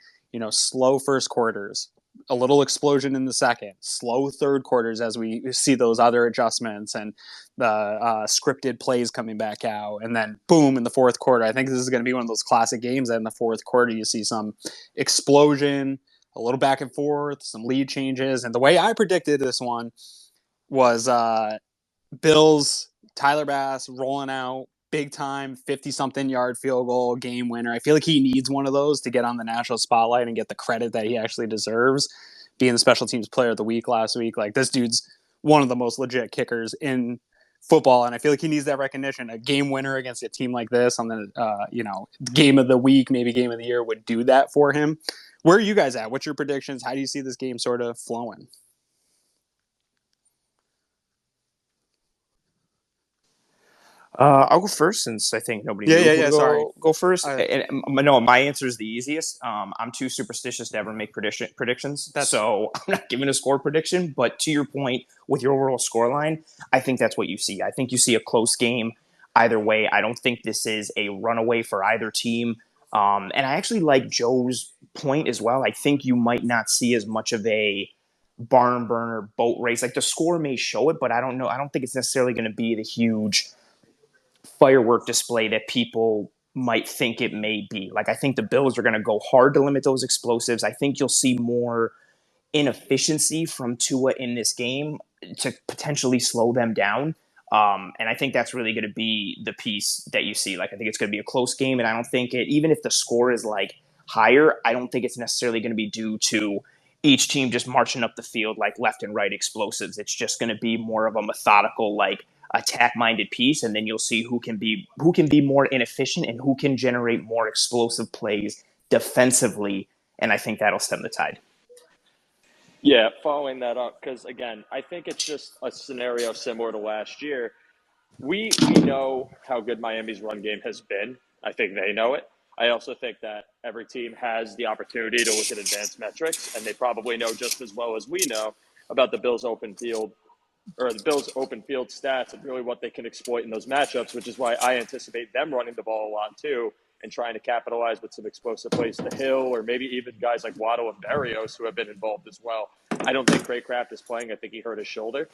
slow first quarters, a little explosion in the second, slow third quarters as we see those other adjustments and the scripted plays coming back out, and then boom in the fourth quarter. I think this is going to be one of those classic games that in the fourth quarter you see some explosion, a little back and forth, some lead changes. And the way I predicted this one was Bills, Tyler Bass rolling out big time 50-something yard field goal game winner. I feel like he needs one of those to get on the national spotlight and get the credit that he actually deserves, being the special teams player of the week last week. This dude's one of the most legit kickers in football, and I feel like he needs that recognition. A game winner against a team like this on the game of the week, maybe game of the year, would do that for him. Where are you guys at? What's your predictions? How do you see this game sort of flowing? I'll go first since I think nobody knew who to go first. No, my answer is the easiest. I'm too superstitious to ever make predictions, so I'm not giving a score prediction. But to your point, with your overall scoreline, I think that's what you see. I think you see a close game either way. I don't think this is a runaway for either team. And I actually like Joe's point as well. I think you might not see as much of a barn burner boat race. The score may show it, but I don't know. I don't think it's necessarily going to be the huge firework display that people might think it may be. I think the Bills are going to go hard to limit those explosives. I think you'll see more inefficiency from Tua in this game to potentially slow them down. And I think that's really going to be the piece that you see. I think it's going to be a close game, and I don't think even if the score is higher, I don't think it's necessarily going to be due to each team just marching up the field left and right explosives. It's just going to be more of a methodical attack-minded piece, and then you'll see who can be more inefficient and who can generate more explosive plays defensively, and I think that'll stem the tide. Yeah, following that up, because again, I think it's just a scenario similar to last year. We know how good Miami's run game has been. I think they know it. I also think that every team has the opportunity to look at advanced metrics, and they probably know just as well as we know about the Bills' open field stats and really what they can exploit in those matchups, which is why I anticipate them running the ball a lot too and trying to capitalize with some explosive plays to Hill or maybe even guys like Waddle and Berrios who have been involved as well. I don't think Craycraft is playing. I think he hurt his shoulder.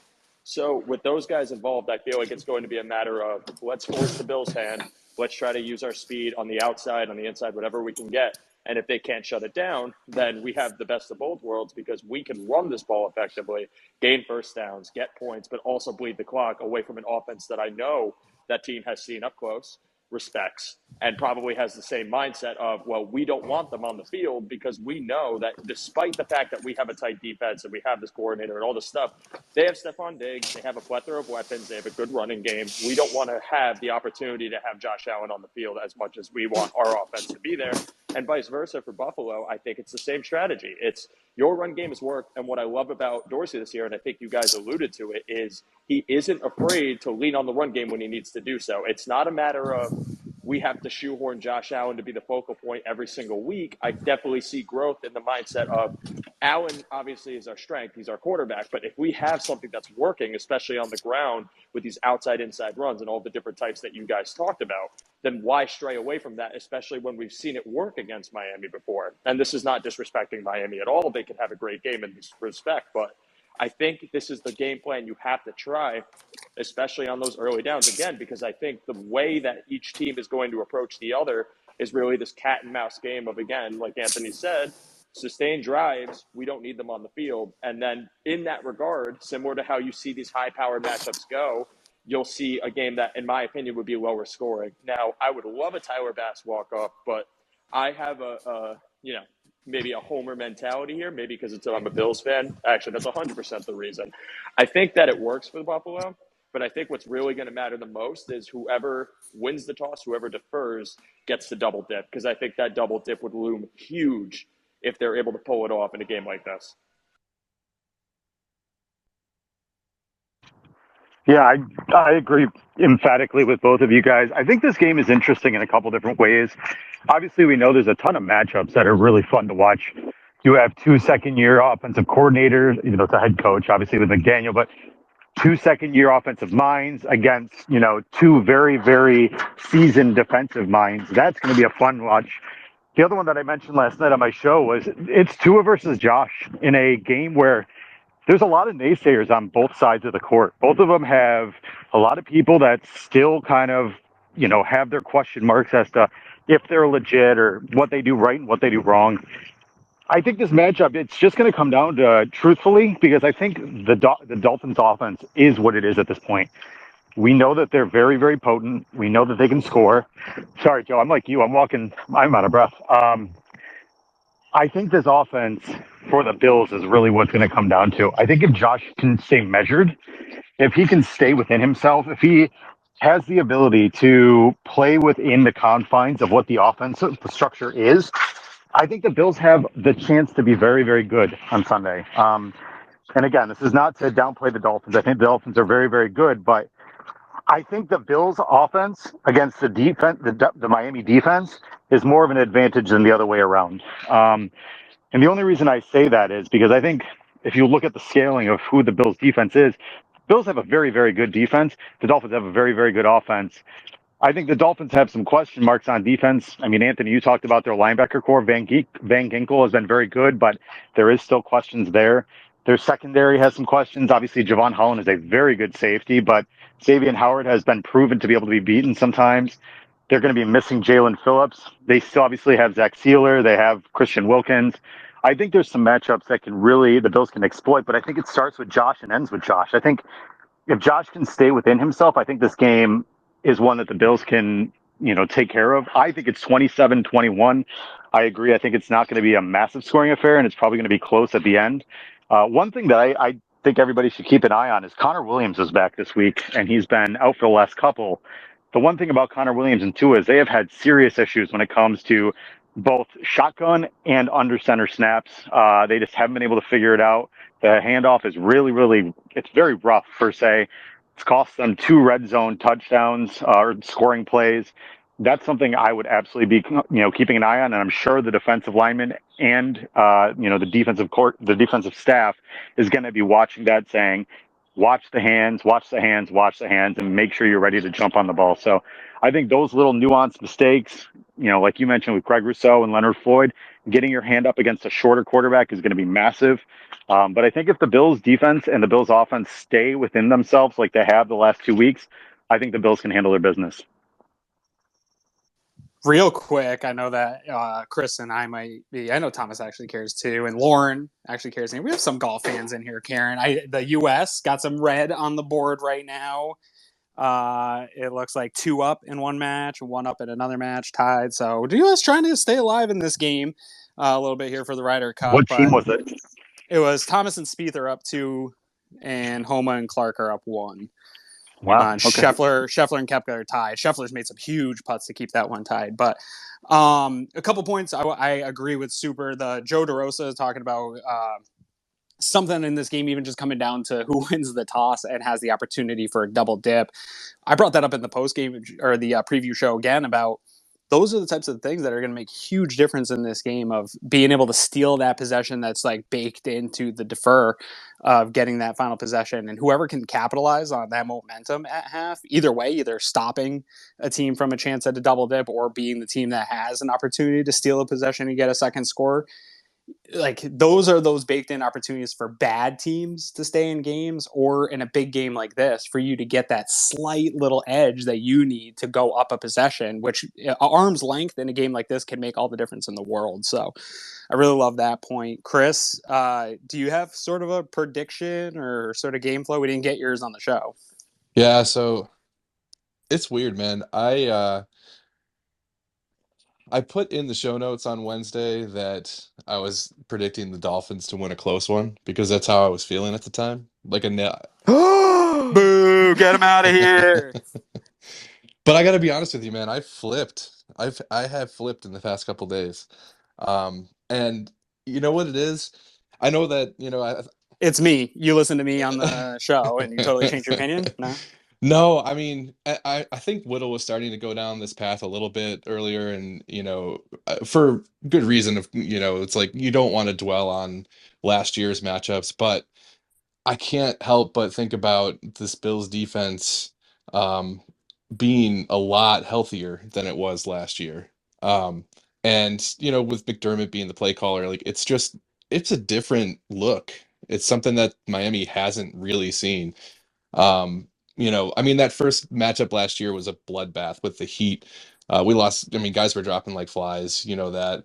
So with those guys involved, I feel like it's going to be a matter of let's force the Bills' hand. Let's try to use our speed on the outside, on the inside, whatever we can get. And if they can't shut it down, then we have the best of both worlds because we can run this ball effectively, gain first downs, get points, but also bleed the clock away from an offense that I know that team has seen up close, respects, and probably has the same mindset of, well, we don't want them on the field because we know that despite the fact that we have a tight defense and we have this coordinator and all this stuff, they have Stephon Diggs, they have a plethora of weapons, they have a good running game. We don't want to have the opportunity to have Josh Allen on the field as much as we want our offense to be there. And vice versa for Buffalo, I think it's the same strategy. It's your run game has worked, and what I love about Dorsey this year, and I think you guys alluded to it, is he isn't afraid to lean on the run game when he needs to do so. It's not a matter of we have to shoehorn Josh Allen to be the focal point every single week. I definitely see growth in the mindset of Allen obviously is our strength. He's our quarterback. But if we have something that's working, especially on the ground with these outside-inside runs and all the different types that you guys talked about, then why stray away from that, especially when we've seen it work against Miami before? And this is not disrespecting Miami at all. They can have a great game in this respect, but I think this is the game plan you have to try, especially on those early downs, again, because I think the way that each team is going to approach the other is really this cat and mouse game of, again, like Anthony said, sustained drives, we don't need them on the field. And then in that regard, similar to how you see these high-powered matchups go, you'll see a game that, in my opinion, would be lower scoring. Now, I would love a Tyler Bass walk-off, but I have maybe a homer mentality here, maybe because I'm a Bills fan. Actually, that's 100% the reason. I think that it works for Buffalo, but I think what's really going to matter the most is whoever wins the toss, whoever defers, gets the double dip, because I think that double dip would loom huge if they're able to pull it off in a game like this. Yeah, I agree emphatically with both of you guys. I think this game is interesting in a couple different ways. Obviously, we know there's a ton of matchups that are really fun to watch. You have two second-year offensive coordinators, even though it's a head coach, obviously with McDaniel, but two second-year offensive minds against, two very, very seasoned defensive minds. That's going to be a fun watch. The other one that I mentioned last night on my show was it's Tua versus Josh in a game where there's a lot of naysayers on both sides of the court. Both of them have a lot of people that still kind of, have their question marks as to if they're legit or what they do right and what they do wrong. I think this matchup, it's just going to come down to, truthfully, because I think the Dolphins offense is what it is at this point. We know that they're very, very potent. We know that they can score. Sorry, Joe, I'm like you. I'm out of breath. I think this offense for the Bills is really what's going to come down to. I think if Josh can stay measured, if he can stay within himself, if he has the ability to play within the confines of what the offensive structure is, I think the Bills have the chance to be very, very good on Sunday. And again, this is not to downplay the Dolphins. I think the Dolphins are very, very good, but I think the Bills' offense against the defense, the Miami defense, is more of an advantage than the other way around. And the only reason I say that is because I think if you look at the scaling of who the Bills' defense is, Bills have a very, very good defense. The Dolphins have a very, very good offense. I think the Dolphins have some question marks on defense. I mean, Anthony, you talked about their linebacker core. Van Ginkel has been very good, but there is still questions there. Their secondary has some questions. Obviously, Javon Holland is a very good safety, but Xavier Howard has been proven to be able to be beaten sometimes. They're going to be missing Jalen Phillips. They still obviously have Zach Sealer. They have Christian Wilkins. I think there's some matchups that the Bills can exploit, but I think it starts with Josh and ends with Josh. I think if Josh can stay within himself, I think this game is one that the Bills can, take care of. I think it's 27-21. I agree. I think it's not going to be a massive scoring affair, and it's probably going to be close at the end. One thing that I think everybody should keep an eye on is Connor Williams is back this week, and he's been out for the last couple. The one thing about Connor Williams and Tua is they have had serious issues when it comes to both shotgun and under center snaps. They just haven't been able to figure it out. The handoff is really, really, it's very rough per se. It's cost them 2 red zone touchdowns or scoring plays. That's something I would absolutely be, keeping an eye on, and I'm sure the defensive linemen and the defensive staff is going to be watching that, saying, watch the hands, and make sure you're ready to jump on the ball. So I think those little nuanced mistakes, like you mentioned with Craig Rousseau and Leonard Floyd, getting your hand up against a shorter quarterback is going to be massive. But I think if the Bills defense and the Bills offense stay within themselves like they have the last 2 weeks, I think the Bills can handle their business. Real quick, I know that Chris and I might be. I know Thomas actually cares too, and Lauren actually cares. And we have some golf fans in here. Karen, the U.S. got some red on the board right now. It looks like 2 up in one match, 1 up in another match, tied. So the U.S. trying to stay alive in this game a little bit here for the Ryder Cup. What team was it? It was Thomas and Spieth are up 2, and Homa and Clark are up 1. Wow. Okay. Scheffler and Koepka are tied. Scheffler's made some huge putts to keep that one tied. But a couple points I agree with Super. The Joe DeRosa is talking about something in this game even just coming down to who wins the toss and has the opportunity for a double dip. I brought that up in the post game or the preview show again about those are the types of things that are going to make huge difference in this game of being able to steal that possession that's like baked into the defer of getting that final possession. And whoever can capitalize on that momentum at half, either way, either stopping a team from a chance at a double dip or being the team that has an opportunity to steal a possession and get a second score, like those are those baked in opportunities for bad teams to stay in games, or in a big game like this for you to get that slight little edge that you need to go up a possession, which arm's length in a game like this can make all the difference in the world. So I really love that point. Chris, do you have sort of a prediction or sort of game flow? We didn't get yours on the show. Yeah, so it's weird, man. I put in the show notes on Wednesday that I was predicting the Dolphins to win a close one because that's how I was feeling at the time. Like a Boo! Get him out of here. But I got to be honest with you, man. I flipped. I have flipped in the past couple days. And you know what it is? I know that, It's me. You listen to me on the show and you totally changed your opinion? No? No, I mean, I think Whittle was starting to go down this path a little bit earlier, and for good reason. It's like you don't want to dwell on last year's matchups, but I can't help but think about this Bills defense um, being a lot healthier than it was last year. Um, and with McDermott being the play caller, like it's a different look. It's something that Miami hasn't really seen. Um, I mean, that first matchup last year was a bloodbath with the Heat. We lost. I mean, guys were dropping like flies. You know that.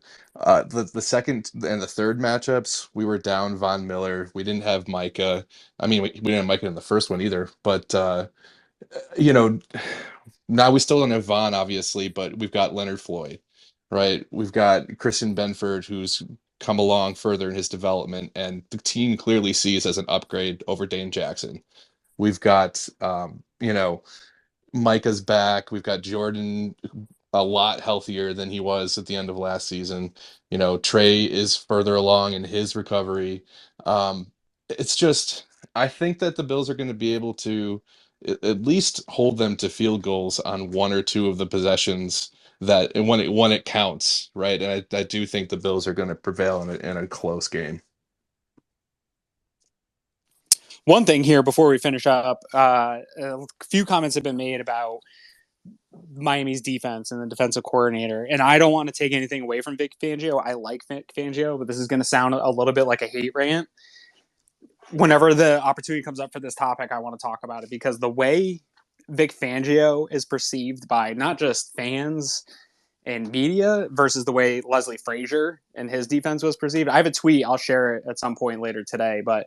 The second and the third matchups, we were down Von Miller. We didn't have Micah. I mean, we didn't have Micah in the first one either. But you know, now we still don't have Von, obviously, but we've got Leonard Floyd, right? We've got Christian Benford, who's come along further in his development, and the team clearly sees as an upgrade over Dane Jackson. We've got, Micah's back. We've got Jordan a lot healthier than he was at the end of last season. Trey is further along in his recovery. It's just, I think that the Bills are going to be able to at least hold them to field goals on one or two of the possessions that when it counts, right? And I do think the Bills are going to prevail in a close game. One thing here before we finish up, a few comments have been made about Miami's defense and the defensive coordinator. And I don't want to take anything away from Vic Fangio. I like Vic Fangio, but this is going to sound a little bit like a hate rant. Whenever the opportunity comes up for this topic, I want to talk about it because the way Vic Fangio is perceived by not just fans and media versus the way Leslie Frazier and his defense was perceived. I have a tweet. I'll share it at some point later today, but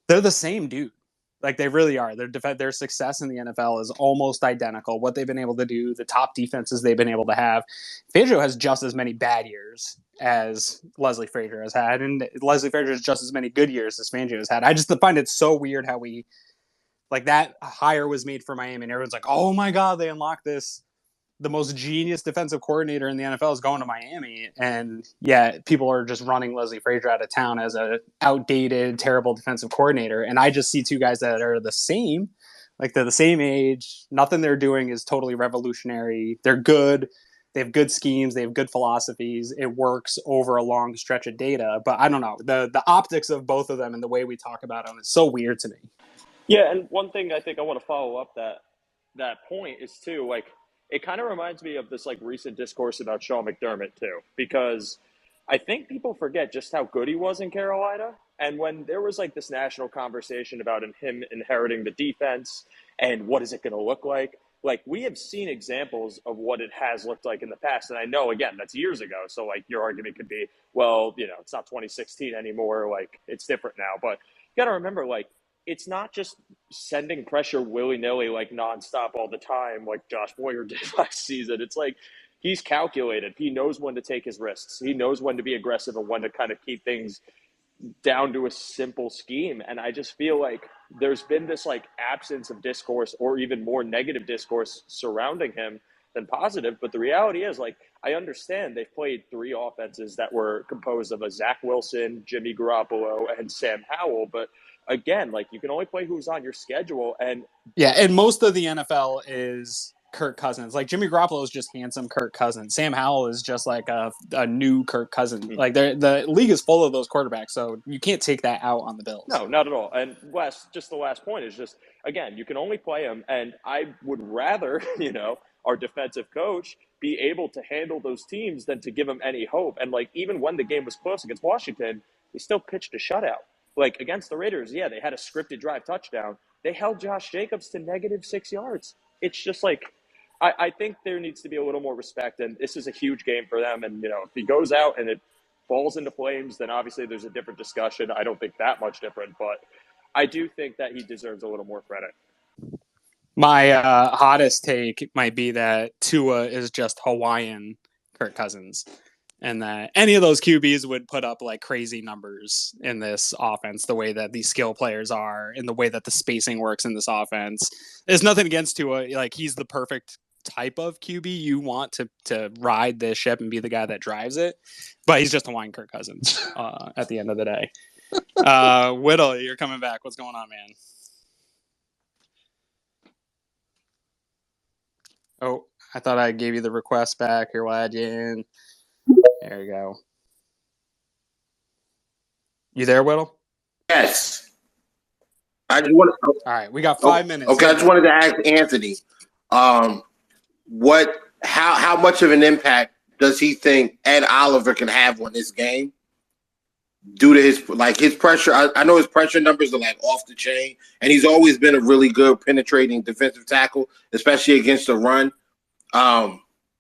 they're the same dude. Like they really are. Their success in the NFL is almost identical. What they've been able to do, the top defenses they've been able to have. Fangio has just as many bad years as Leslie Frazier has had, and Leslie Frazier has just as many good years as Fangio has had. I just find it so weird how that hire was made for Miami, and everyone's like, "Oh my God, they unlocked this." The most genius defensive coordinator in the NFL is going to Miami. And yeah, people are just running Leslie Frazier out of town as a outdated, terrible defensive coordinator. And I just see two guys that are the same, like they're the same age. Nothing they're doing is totally revolutionary. They're good. They have good schemes. They have good philosophies. It works over a long stretch of data. But I don't know. The optics of both of them and the way we talk about them is so weird to me. Yeah, and one thing I think I want to follow up that point is too, like, it kind of reminds me of this like recent discourse about Sean McDermott too, because I think people forget just how good he was in Carolina. And when there was like this national conversation about him inheriting the defense and what is it going to look like we have seen examples of what it has looked like in the past. And I know, again, that's years ago. So like your argument could be, well, it's not 2016 anymore. Like it's different now. But you got to remember, like, it's not just sending pressure willy-nilly, like nonstop all the time, like Josh Boyer did last season. It's like he's calculated. He knows when to take his risks. He knows when to be aggressive and when to kind of keep things down to a simple scheme. And I just feel like there's been this like absence of discourse or even more negative discourse surrounding him than positive. But the reality is, like, I understand they've played three offenses that were composed of a Zach Wilson, Jimmy Garoppolo, and Sam Howell. But again, like, you can only play who's on your schedule. And yeah, and most of the NFL is Kirk Cousins. Like Jimmy Garoppolo is just handsome Kirk Cousins. Sam Howell is just like a new Kirk Cousins. Like the league is full of those quarterbacks, so you can't take that out on the Bills. No, not at all. And the last point is just, again, you can only play them. And I would rather, our defensive coach be able to handle those teams than to give them any hope. And like, even when the game was close against Washington, they still pitched a shutout. Like against the Raiders, yeah, they had a scripted drive touchdown. They held Josh Jacobs to -6 yards. It's just like, I think there needs to be a little more respect, and this is a huge game for them. And, if he goes out and it falls into flames, then obviously there's a different discussion. I don't think that much different, but I do think that he deserves a little more credit. My hottest take might be that Tua is just Hawaiian Kirk Cousins, and that any of those QBs would put up like crazy numbers in this offense, the way that these skill players are and the way that the spacing works in this offense. There's nothing against Tua. Like, he's the perfect type of QB you want to ride this ship and be the guy that drives it, but he's just Hawaiian Kirk Cousins at the end of the day. Whittle, you're coming back. What's going on, man? Oh, I thought I gave you the request back here, Wagering. There you go. You there, Whittle? Yes. I just want to. All right, we got 5 minutes. Okay, I just wanted to ask Anthony, how much of an impact does he think Ed Oliver can have on this game due to his pressure? I know his pressure numbers are like off the chain, and he's always been a really good penetrating defensive tackle, especially against the run.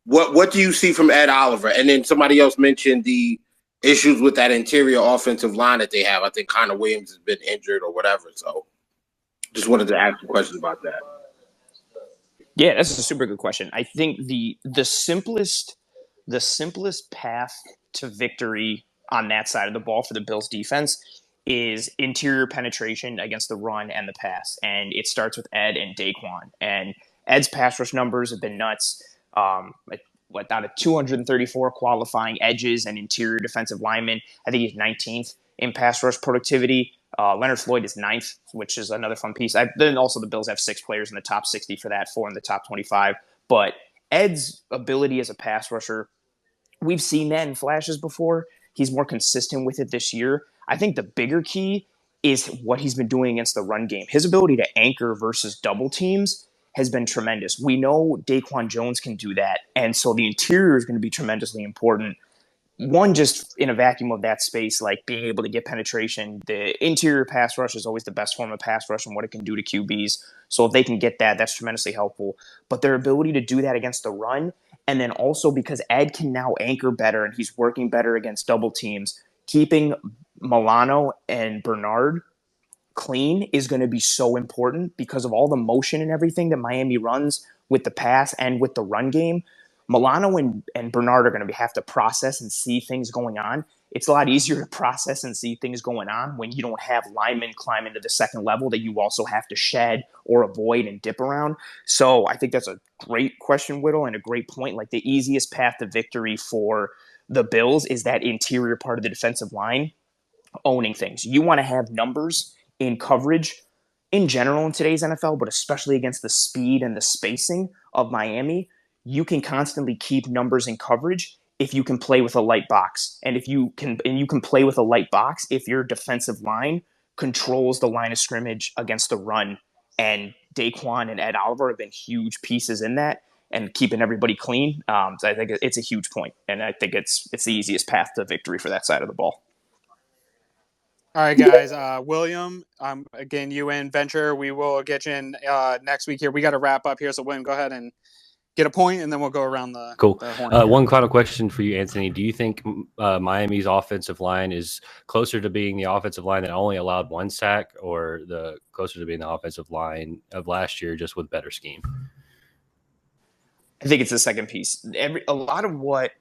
What do you see from Ed Oliver? And then somebody else mentioned the issues with that interior offensive line that they have. I think Connor Williams has been injured or whatever. So just wanted to ask some questions about that. Yeah, that's a super good question. I think the simplest path to victory on that side of the ball for the Bills defense is interior penetration against the run and the pass. And it starts with Ed and Daquan. And Ed's pass rush numbers have been nuts. Out of 234 qualifying edges and interior defensive linemen, I think he's 19th in pass rush productivity. Leonard Floyd is 9th, which is another fun piece. Then also the Bills have 6 players in the top 60 for that, 4 in the top 25. But Ed's ability as a pass rusher, we've seen that in flashes before. He's more consistent with it this year. I think the bigger key is what he's been doing against the run game. His ability to anchor versus double teams has been tremendous. We know Daquan Jones can do that, and so the interior is going to be tremendously important. One, just in a vacuum of that space, like being able to get penetration. The interior pass rush is always the best form of pass rush and what it can do to QBs. So if they can get that, that's tremendously helpful. But their ability to do that against the run, and then also because Ed can now anchor better and he's working better against double teams, keeping Milano and Bernard clean is going to be so important because of all the motion and everything that Miami runs with the pass and with the run game. Milano and Bernard are going to have to process and see things going on. It's a lot easier to process and see things going on when you don't have linemen climb into the second level that you also have to shed or avoid and dip around. So I think that's a great question, Whittle, and a great point. Like, the easiest path to victory for the Bills is that interior part of the defensive line owning things. You want to have numbers in coverage in general in today's NFL, but especially against the speed and the spacing of Miami. You can constantly keep numbers in coverage if you can play with a light box. And you can play with a light box if your defensive line controls the line of scrimmage against the run. And Daquan and Ed Oliver have been huge pieces in that and keeping everybody clean. So I think it's a huge point, and I think it's the easiest path to victory for that side of the ball. All right, guys. William, again, you and Venture, we will get you in next week here. We got to wrap up here, so William, go ahead and get a point, and then we'll go around the cool. The horn. One final question for you, Anthony. Do you think Miami's offensive line is closer to being the offensive line that only allowed 1 sack, or the closer to being the offensive line of last year, just with better scheme? I think it's the second piece. A lot of what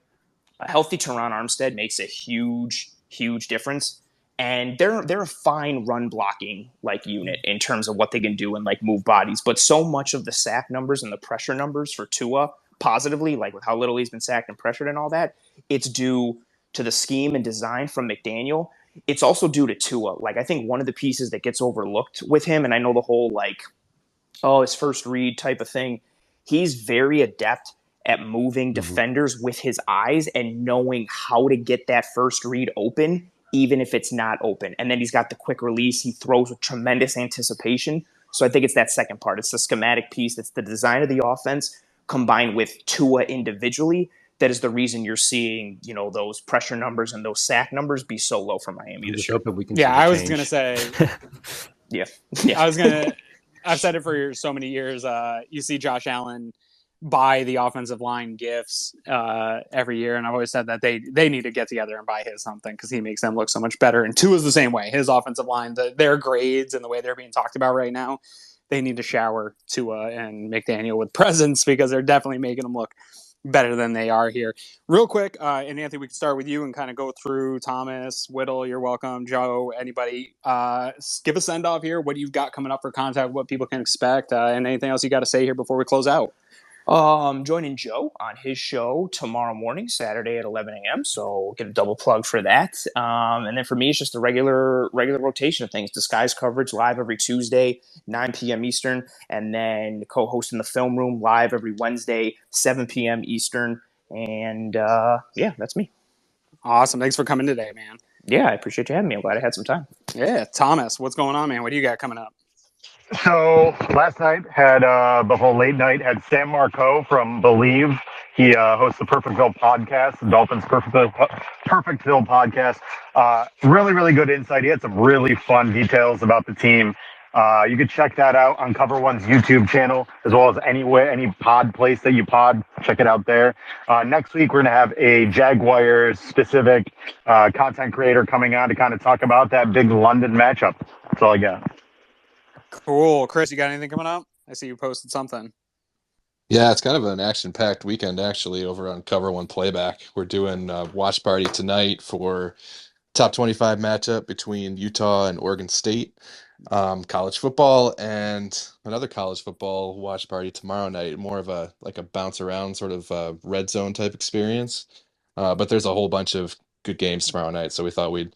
a healthy Teron Armstead makes a huge, huge difference. And they're a fine run blocking like unit in terms of what they can do and like move bodies. But so much of the sack numbers and the pressure numbers for Tua positively, like with how little he's been sacked and pressured and all that, it's due to the scheme and design from McDaniel. It's also due to Tua. Like, I think one of the pieces that gets overlooked with him, and I know the whole his first read type of thing, he's very adept at moving defenders with his eyes and knowing how to get that first read open, even if it's not open. And then he's got the quick release. He throws with tremendous anticipation. So I think it's that second part. It's the schematic piece. It's the design of the offense combined with Tua individually. That is the reason you're seeing, those pressure numbers and those sack numbers be so low for Miami this year. I was going to say. Yeah. I've said it for so many years. You see Josh Allen buy the offensive line gifts every year, and I've always said that they need to get together and buy his something because he makes them look so much better. And Tua's the same way. His offensive line, their grades and the way they're being talked about right now, they need to shower Tua and McDaniel with presents because they're definitely making them look better than they are here. Real quick, and Anthony, we can start with you and kind of go through Thomas, Whittle, you're welcome, Joe, anybody. Give a send-off here. What do you've got coming up for contact, what people can expect, and anything else you got to say here before we close out? Joining Joe on his show tomorrow morning, Saturday at 11 a.m. So get a double plug for that. And then for me, it's just a regular rotation of things. Disguise coverage live every Tuesday, 9 p.m. Eastern, and then co-hosting the Film Room live every Wednesday, 7 p.m. Eastern. And that's me. Awesome. Thanks for coming today, man. Yeah, I appreciate you having me. I'm glad I had some time. Yeah, Thomas, what's going on, man? What do you got coming up? So last night had the whole late night had Sam Marco from Believe. He hosts the Perfectville podcast, the Dolphins Perfectville podcast. Really good insight. He had some really fun details about the team. You could check that out on Cover One's YouTube channel, as well as any pod place that you pod. Check it out there. Next week, we're going to have a Jaguars specific content creator coming on to kind of talk about that big London matchup. That's all I got. Cool. Chris, you got anything coming up? I see you posted something. Yeah, it's kind of an action-packed weekend, actually, over on Cover One Playback. We're doing a watch party tonight for top 25 matchup between Utah and Oregon State. College football and another college football watch party tomorrow night. More of a bounce around sort of red zone type experience. But there's a whole bunch of good games tomorrow night, so we thought we'd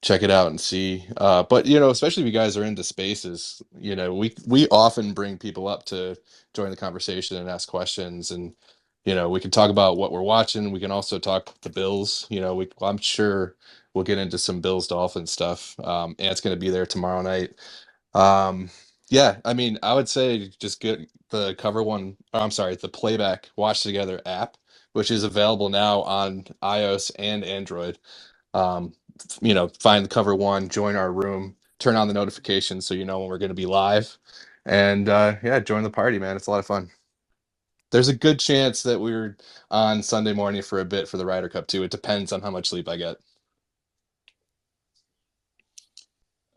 check it out and see. But especially if you guys are into spaces, we often bring people up to join the conversation and ask questions, and we can talk about what we're watching. We can also talk the Bills. I'm sure we'll get into some Bills Dolphins stuff. Ant's going to be there tomorrow night. Yeah, I mean, I would say just get the the Playback Watch Together app, which is available now on iOS and Android. Find the Cover One, join our room, turn on the notifications so you know when we're going to be live, and join the party, man. It's a lot of fun. There's a good chance that we're on Sunday morning for a bit for the Ryder Cup too. It depends on how much sleep I get.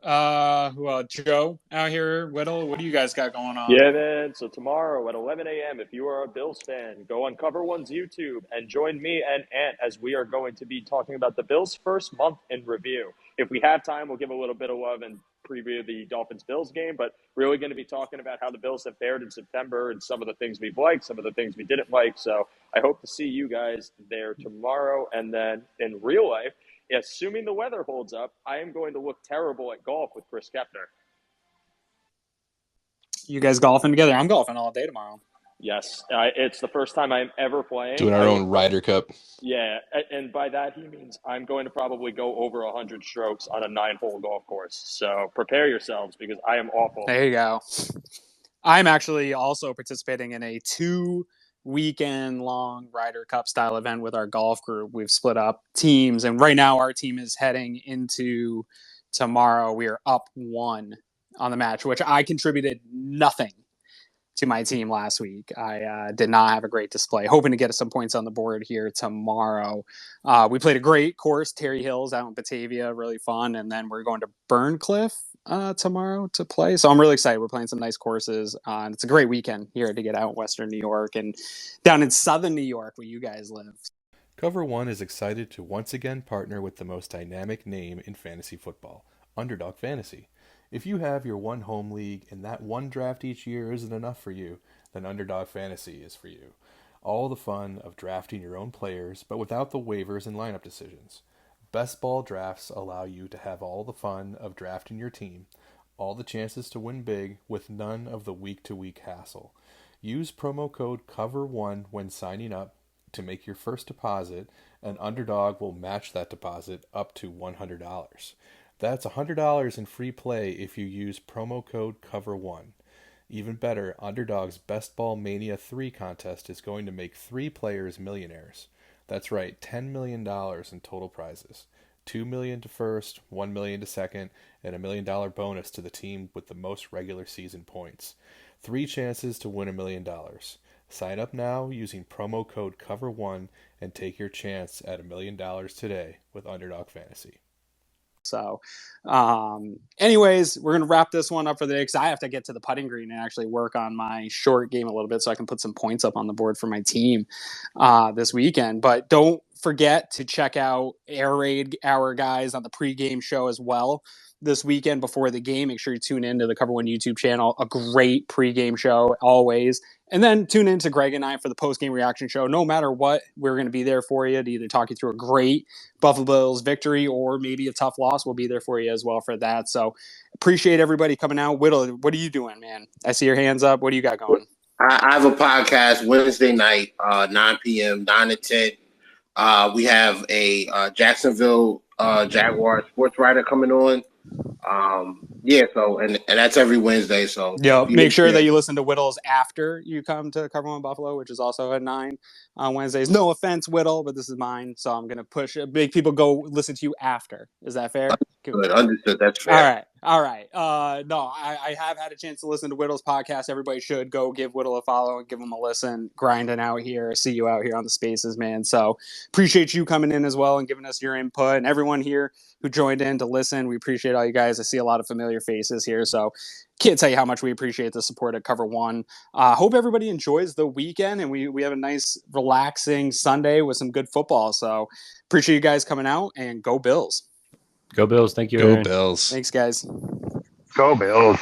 Well, Joe out here, Whittle, what do you guys got going on? Yeah, man. So tomorrow at 11 a.m., if you are a Bills fan, go on Cover One's YouTube and join me and Ant as we are going to be talking about the Bills' first month in review. If we have time, we'll give a little bit of love and preview the Dolphins-Bills game, but really going to be talking about how the Bills have fared in September and some of the things we've liked, some of the things we didn't like. So I hope to see you guys there tomorrow. And then in real life, assuming the weather holds up, I am going to look terrible at golf with Chris Kepner. You guys golfing together? I'm golfing all day tomorrow. Yes, it's the first time I'm ever playing. Doing our own Ryder Cup. Yeah, and by that he means I'm going to probably go over 100 strokes on a 9-hole golf course. So prepare yourselves because I am awful. There you go. I'm actually also participating in a 2-weekend-long Ryder Cup style event with our golf group. We've split up teams, and right now our team is heading into tomorrow. We are up 1 on the match, which I contributed nothing to my team last week. I did not have a great display. Hoping to get some points on the board here tomorrow. We played a great course, Terry Hills out in Batavia, really fun. And then we're going to Burncliffe tomorrow to play. So I'm really excited. We're playing some nice courses. And it's a great weekend here to get out in Western New York and down in Southern New York where you guys live. Cover One is excited to once again partner with the most dynamic name in fantasy football, Underdog Fantasy. If you have your one home league and that one draft each year isn't enough for you, then Underdog Fantasy is for you. All the fun of drafting your own players, but without the waivers and lineup decisions. Best ball drafts allow you to have all the fun of drafting your team, all the chances to win big with none of the week-to-week hassle. Use promo code COVER1 when signing up to make your first deposit, and Underdog will match that deposit up to $100. That's $100 in free play if you use promo code COVER1. Even better, Underdog's Best Ball Mania 3 contest is going to make 3 players millionaires. That's right, $10 million in total prizes. $2 million to first, $1 million to second, and $1 million bonus to the team with the most regular season points. 3 chances to win $1 million. Sign up now using promo code COVER1 and take your chance at $1 million today with Underdog Fantasy. So, anyways, we're going to wrap this one up for the day because I have to get to the putting green and actually work on my short game a little bit so I can put some points up on the board for my team this weekend. But don't forget to check out Air Raid Hour guys on the pregame show as well this weekend before the game. Make sure you tune in to the Cover One YouTube channel. A great pregame show always. And then tune in to Greg and I for the post-game reaction show. No matter what, we're going to be there for you to either talk you through a great Buffalo Bills victory or maybe a tough loss. We'll be there for you as well for that. So appreciate everybody coming out. Whittle, what are you doing, man? I see your hands up. What do you got going? I have a podcast Wednesday night, 9 p.m., 9 to 10. We have a Jacksonville Jaguar sports writer coming on. So and that's every Wednesday. So make sure that you listen to Whittle's after you come to Cover One Buffalo, which is also at 9 on Wednesdays. No offense, Whittle, but this is mine, so I'm gonna make people go listen to you after. Is that fair? Good, understood. That's fair. All right. No, I have had a chance to listen to Whittle's podcast. Everybody should go give Whittle a follow and give him a listen. Grinding out here. See you out here on the spaces, man. So appreciate you coming in as well and giving us your input, and everyone here who joined in to listen. We appreciate all you guys. I see a lot of familiar faces here, so can't tell you how much we appreciate the support at Cover One. Hope everybody enjoys the weekend, and we have a nice, relaxing Sunday with some good football. So appreciate you guys coming out, and go Bills. Go Bills. Thank you, Go Aaron. Bills. Thanks, guys. Go Bills.